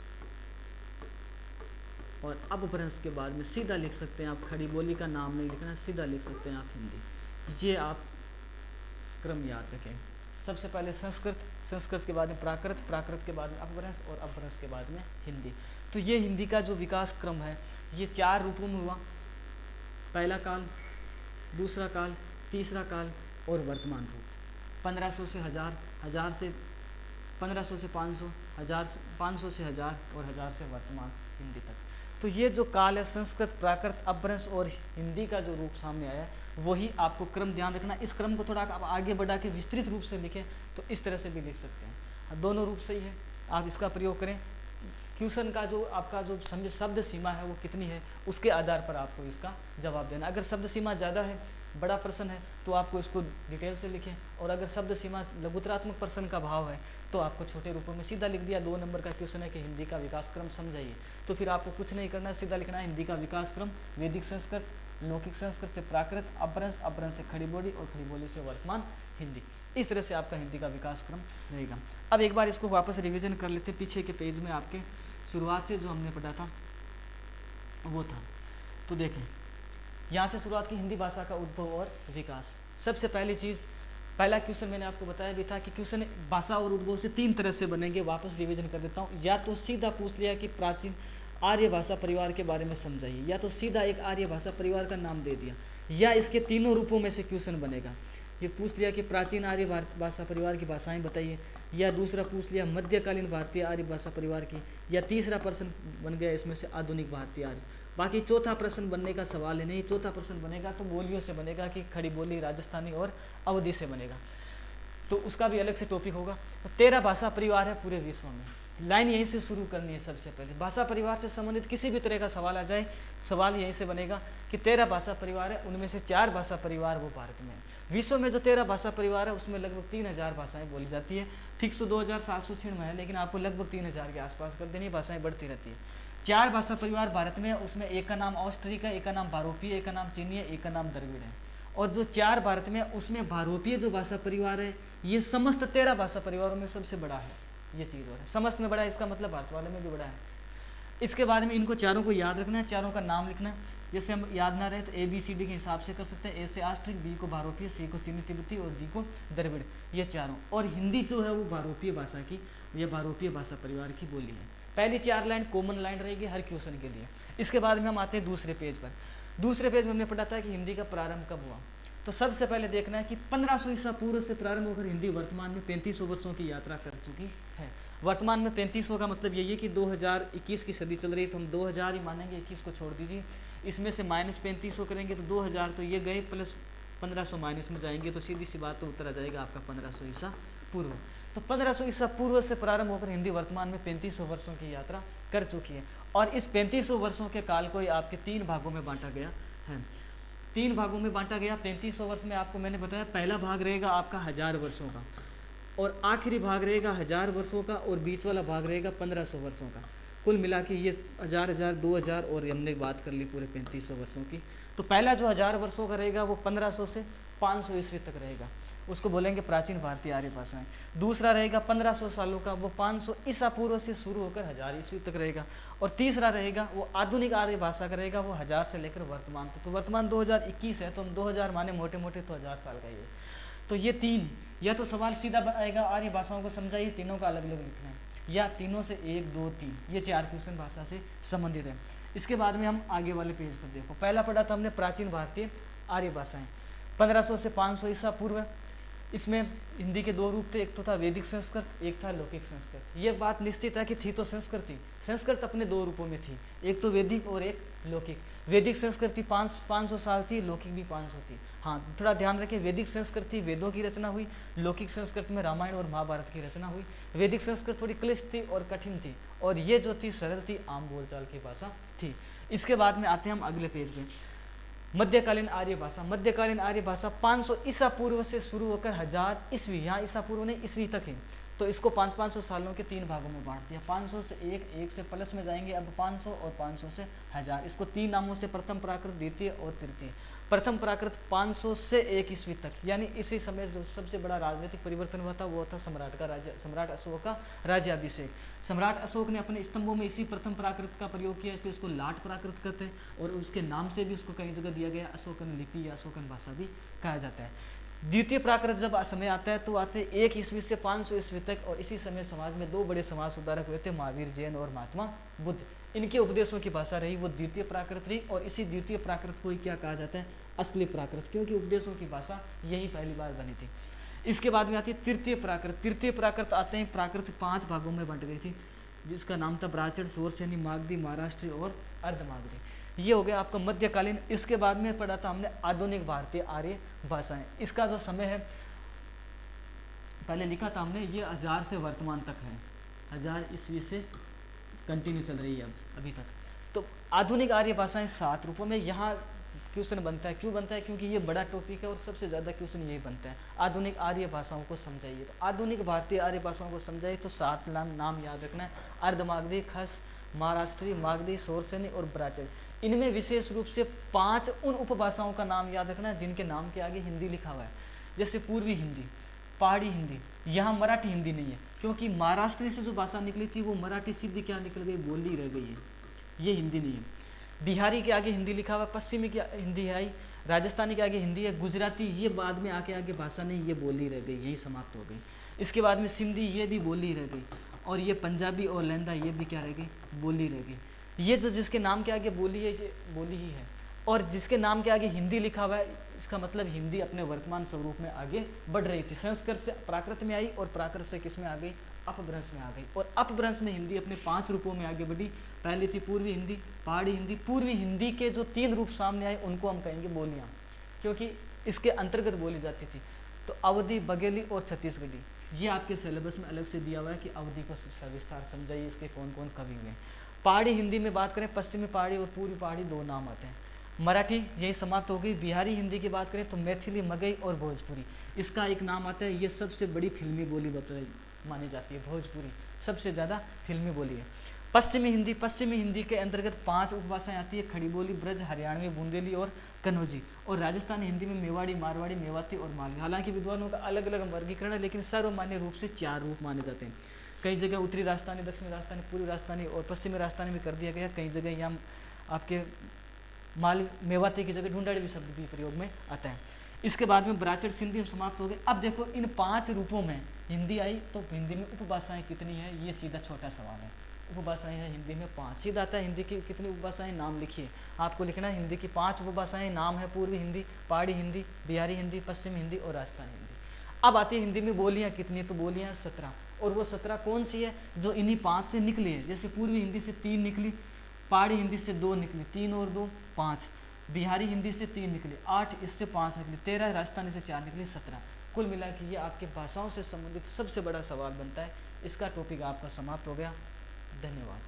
और अपभ्रंश के बाद में सीधा लिख सकते हैं आप, खड़ी बोली का नाम नहीं लिखना, सीधा लिख सकते हैं आप हिंदी। ये आप क्रम याद रखें। सबसे पहले संस्कृत, संस्कृत के बाद में प्राकृत, प्राकृत के बाद में अपभ्रंश, और अपभ्रंश के बाद में हिंदी। तो ये हिंदी का जो विकास क्रम है, ये 4 रूपों में हुआ। पहला काल, दूसरा काल, तीसरा काल और वर्तमान रूप। 1500 से 1000, 1000 से 1500 से 500, 500 से 1000 और 1000 से वर्तमान हिंदी तक। तो ये जो काल है, संस्कृत, प्राकृत, अपभ्रंश और हिंदी का जो रूप सामने आया है, वही आपको क्रम ध्यान रखना। इस क्रम को थोड़ा आप आगे बढ़ा के विस्तृत रूप से लिखें तो इस तरह से भी लिख सकते हैं। दोनों रूप सही है, आप इसका प्रयोग करें। क्वेश्चन का जो आपका जो समझे शब्द सीमा है वो कितनी है, उसके आधार पर आपको इसका जवाब देना। अगर शब्द सीमा ज़्यादा है, बड़ा प्रश्न है, तो आपको इसको डिटेल से लिखें। और अगर शब्द सीमा लघुतरात्मक प्रश्न का भाव है तो आपको छोटे रूपों में सीधा लिख दिया। 2 नंबर का क्वेश्चन है कि हिंदी का विकास क्रम समझाइए, तो फिर आपको कुछ नहीं करना है, सीधा लिखना है हिंदी का विकास क्रम, वैदिक संस्कृत, लौकिक संस्कृत से प्राकृत, अपभ्रंश, अपभ्रंश से खड़ी बोली और खड़ी बोली से वर्तमान हिंदी। इस तरह से आपका हिंदी का विकास क्रम रहेगा। अब एक बार इसको वापस रिवीजन कर लेते। पीछे के पेज में आपके शुरुआत से जो हमने पढ़ा था वो था, तो देखें यहाँ से शुरुआत की, हिंदी भाषा का उद्भव और विकास। सबसे पहली चीज़, पहला क्वेश्चन मैंने आपको बताया भी था कि क्वेश्चन भाषा और उद्भव से 3 तरह से बनेंगे। वापस रिवीजन कर देता हूँ। या तो सीधा पूछ लिया कि प्राचीन आर्य भाषा परिवार के बारे में समझाइए, या तो सीधा एक आर्य भाषा परिवार का नाम दे दिया, या इसके तीनों रूपों में से क्वेश्चन बनेगा। ये पूछ लिया कि प्राचीन आर्य भाषा परिवार की भाषाएं बताइए, या दूसरा पूछ लिया मध्यकालीन भारतीय आर्य भाषा परिवार की, या तीसरा प्रश्न बन गया इसमें से आधुनिक भारतीय आर्य। बाकी चौथा प्रश्न बनने का सवाल है नहीं। चौथा प्रश्न बनेगा तो बोलियों से बनेगा कि खड़ी बोली, राजस्थानी और अवधी से बनेगा, तो उसका भी अलग से टॉपिक होगा। तो 13 भाषा परिवार है पूरे विश्व में। लाइन यहीं से शुरू करनी है। सबसे पहले भाषा परिवार से संबंधित किसी भी तरह का सवाल आ जाए, सवाल यहीं से बनेगा कि 13 भाषा परिवार है, उनमें से 4 भाषा परिवार वो भारत में है। विश्व में जो 13 भाषा परिवार है उसमें लगभग 3000 भाषाएं बोली जाती है। फिक्स तो 2796 है, लेकिन आपको लगभग 3000 के आसपास कर देनी, भाषाएं बढ़ती रहती है। 4 भाषा परिवार भारत में है, उसमें एक का नाम ऑस्ट्रिक है, एक का नाम भारोपीय, एक का नाम चीनी है, एक का नाम द्रविड़ है। और जो 4 भारत में है उसमें भारोपीय जो भाषा परिवार है ये समस्त 13 भाषा परिवारों में सबसे बड़ा है। ये चीज़ हो रहा है, समस्त में बड़ा है, इसका मतलब भारत वाले में भी बड़ा है। इसके बाद में इनको चारों को याद रखना है, चारों का नाम लिखना है। जैसे हम याद ना रहे तो ABCD के हिसाब से कर सकते हैं। A से ऑस्ट्रिक, B को भारोपीय, C को चीनी तिब्बती और D को द्रविड़, ये चारों। और हिंदी जो है वो भारोपीय भाषा की, ये भारोपीय भाषा परिवार की बोली है। पहली 4 लाइन कॉमन लाइन रहेगी हर क्वेश्चन के लिए। इसके बाद में हम आते हैं दूसरे पेज पर। दूसरे पेज में हमने पढ़ा था कि हिंदी का प्रारंभ कब हुआ। तो सबसे पहले देखना है कि 1500 ईसा पूर्व से प्रारंभ होकर हिंदी वर्तमान में 3500 वर्षों की यात्रा कर चुकी है। वर्तमान में 3500 का मतलब यही है कि 2021 की सदी चल रही है, तो हम 2000 ही मानेंगे, 21 को छोड़ दीजिए। इसमें से माइनस 3500 करेंगे तो 2000 तो ये गए, प्लस 1500 माइनस में जाएंगे, तो सीधी सी बात तो उत्तर आ जाएगा आपका 1500 ईसा पूर्व। तो 1500 ईसा पूर्व से प्रारंभ होकर हिंदी वर्तमान में 3500 वर्षों की यात्रा कर चुकी है। और इस 3500 वर्षों के काल को आपके 3 भागों में बांटा गया है। 3 भागों में बांटा गया। 3500 वर्ष में आपको मैंने बताया पहला भाग रहेगा आपका 1000 वर्षों का, और आखिरी भाग रहेगा 1000 वर्षों का, और बीच वाला भाग रहेगा 1500 वर्षों का। कुल मिला के ये 1000, 2000 और हमने बात कर ली पूरे 3500 वर्षों की। तो पहला जो 1000 वर्षों का रहेगा वो 1500 से 500 ईस्वी तक रहेगा, उसको बोलेंगे प्राचीन भारतीय आर्य भाषाएं। दूसरा रहेगा 1500 सालों का, वो 500 ईसा पूर्व से शुरू होकर 1000 ईस्वी तक रहेगा। और तीसरा रहेगा वो आधुनिक आर्य भाषा का रहेगा, वो 1000 से लेकर वर्तमान तक। तो वर्तमान 2021 है, तो हम 2000 माने मोटे मोटे तो 1000 साल का ही है। तो ये तीन, या तो सवाल सीधा आएगा आर्य भाषाओं को समझाइए, तीनों का अलग अलग लिखना है, या तीनों से 1, 2, 3, ये 4 क्वेश्चन भाषा से संबंधित है। इसके बाद में हम आगे वाले पेज पर देखो, पहला पढ़ा था हमने प्राचीन भारतीय आर्य भाषाएं, 1500 से 500 ईसा पूर्व। इसमें हिंदी के 2 रूप थे, एक तो था वैदिक संस्कृत, एक था लौकिक संस्कृत। ये बात निश्चित है कि थी तो संस्कृत थी, संस्कृत अपने 2 रूपों में थी, एक तो वैदिक और एक लौकिक। वैदिक संस्कृत थी 500 साल थी, लौकिक भी 500 थी। हाँ, थोड़ा ध्यान रखें, वैदिक संस्कृत थी, वेदों की रचना हुई, लौकिक संस्कृत में रामायण और महाभारत की रचना हुई। वैदिक संस्कृत थोड़ी क्लिष्ट थी और कठिन थी, और ये जो थी सरल थी, आम बोलचाल की भाषा थी। इसके बाद में आते हैं हम अगले पेज में, मध्यकालीन आर्य भाषा। मध्यकालीन आर्य भाषा 500 ईसा पूर्व से शुरू होकर 1000 ईस्वी, यहाँ ईसा पूर्व नहीं ईस्वी तक है, तो इसको 500 सालों के 3 भागों में बांट दिया। 500 से 1 से प्लस में जाएंगे, अब 500 और 500 से 1000। इसको 3 नामों से, प्रथम प्राकृत, द्वितीय और तृतीय। प्रथम प्राकृत 500 से 1 ईस्वी तक, यानी इसी समय जो सबसे बड़ा राजनीतिक परिवर्तन हुआ था वो था सम्राट का राज्य, सम्राट अशोक का राज्याभिषेक। सम्राट अशोक ने अपने स्तंभों में इसी प्रथम प्राकृत का प्रयोग किया, इसलिए उसको लाट प्राकृत कहते हैं, और उसके नाम से भी उसको कई जगह दिया गया, अशोकन लिपि या अशोकन भाषा भी कहा जाता है। द्वितीय प्राकृत जब समय आता है तो आते 1 ईस्वी से 500 ईस्वी तक, और इसी समय समाज में 2 बड़े समाज सुधारक हुए थे, महावीर जैन और महात्मा बुद्ध। इनके उपदेशों की भाषा रही वो द्वितीय प्राकृत रही, और इसी द्वितीय प्राकृत को ही क्या कहा जाता है, असली प्राकृत, क्योंकि उपदेशों की भाषा यही पहली बार बनी थी। इसके बाद में आती है तृतीय प्राकृत। तृतीय प्राकृत आते हैं, प्राकृत 5 भागों में बंट गई थी, जिसका नाम था ब्राह्मण, सोरसेनी, मागधी, महाराष्ट्र और अर्धमागधी। ये हो गया आपका मध्यकालीन। इसके बाद में पढ़ा था हमने आधुनिक भारतीय आर्य भाषाएं। इसका जो समय है पहले लिखा था हमने, ये 1000 से वर्तमान तक है, 1000 ईस्वी से कंटिन्यू चल रही है अभी तक। तो आधुनिक आर्य भाषाएं 7 रूपों में। यहाँ क्वेश्चन बनता है, क्यों बनता है, क्योंकि ये बड़ा टॉपिक है और सबसे ज़्यादा क्वेश्चन यही बनता है, आधुनिक आर्य भाषाओं को समझाइए। तो आधुनिक भारतीय आर्य भाषाओं को समझाइए तो 7 नाम याद रखना है, अर्धमागधी, खस, महाराष्ट्री, मागधी, सोरसेनी और ब्राह्मण। इनमें विशेष रूप से 5 उन उपभाषाओं का नाम याद रखना है जिनके नाम के आगे हिंदी लिखा हुआ है, जैसे पूर्वी हिंदी, पहाड़ी हिंदी। यहाँ मराठी हिंदी नहीं है, क्योंकि महाराष्ट्र से जो भाषा निकली थी वो मराठी सिद्ध क्या निकल गई, बोली रह गई है, ये हिंदी नहीं है। बिहारी के आगे हिंदी लिखा हुआ, पश्चिमी की हिंदी आई, राजस्थानी के आगे हिंदी है, गुजराती ये बाद में आगे भाषा नहीं, ये बोली रह गई, यही समाप्त हो गई। इसके बाद में सिंधी, ये भी बोली रह गई, और ये पंजाबी और लहंदा, ये भी क्या रह गई, बोली रह गई। ये जो जिसके नाम के आगे बोली है, ये बोली ही है, और जिसके नाम के आगे हिंदी लिखा हुआ है, इसका मतलब हिंदी अपने वर्तमान स्वरूप में आगे बढ़ रही थी। संस्कृत से प्राकृत में आई, और प्राकृत से किस में आ गई, अपभ्रंश में आ गई, और अपभ्रंश में हिंदी अपने 5 रूपों में आगे बढ़ी। पहली थी पूर्वी हिंदी, पहाड़ी हिंदी। पूर्वी हिंदी के जो 3 रूप सामने आए उनको हम कहेंगे बोलियाँ, क्योंकि इसके अंतर्गत बोली जाती थी। तो अवधी, बघेली और छत्तीसगढ़ी, ये आपके सिलेबस में अलग से दिया हुआ है कि अवधी को सविस्तार समझाइए, इसके कौन कौन कवि हुए। पहाड़ी हिंदी में बात करें, पश्चिमी पहाड़ी और पूर्वी पहाड़ी 2 नाम आते हैं। मराठी यही समाप्त हो गई। बिहारी हिंदी की बात करें तो मैथिली, मगही और भोजपुरी, इसका एक नाम आता है, ये सबसे बड़ी फिल्मी बोली बताई मानी जाती है, भोजपुरी सबसे ज़्यादा फिल्मी बोली है। पश्चिमी हिंदी, पश्चिमी हिंदी के अंतर्गत 5 उपभाषाएं आती है, खड़ी बोली, ब्रज, हरियाणवी, बुंदेली और कन्नौजी। और राजस्थानी हिंदी में मेवाड़ी, मारवाड़ी, मेवाती और मालवी। हालांकि विद्वानों का अलग अलग वर्गीकरण है, लेकिन सर्वमान्य रूप से 4 रूप माने जाते हैं। कई जगह उत्तरी राजस्थानी, दक्षिणी राजस्थानी, पूर्वी राजस्थानी और पश्चिमी राजस्थानी में कर दिया गया। कई जगह यहाँ आपके मेवाती की जगह ढूंढाड़ी शब्द भी प्रयोग में आता है। इसके बाद में ब्राह्मण, सिंधी हम समाप्त हो गए। अब देखो इन 5 रूपों में हिंदी आई, तो हिंदी में उपभाषाएं कितनी है, ये सीधा छोटा सवाल है। उपभाषाएं हैं हिंदी में 5, सीधा आता है हिंदी की कितनी उपभाषाएं, नाम लिखिए। आपको लिखना है हिंदी की 5 उपभाषाएं, नाम है पूर्वी हिंदी, पहाड़ी हिंदी, बिहारी हिंदी, पश्चिमी हिंदी और राजस्थानी हिंदी। अब आती है हिंदी में बोलियाँ कितनी, तो बोलियाँ हैं 17, और वो 17 कौन सी है, जो इन्हीं 5 से निकली है। जैसे पूर्वी हिंदी से 3 निकली, पहाड़ी हिंदी से 2 निकली, 3 और 2 5, बिहारी हिंदी से 3 निकली, 8 इससे 5 निकली, 13 राजस्थानी से 4 निकली, 17। कुल मिला के ये आपके भाषाओं से संबंधित सबसे बड़ा सवाल बनता है। इसका टॉपिक आपका समाप्त हो गया। धन्यवाद।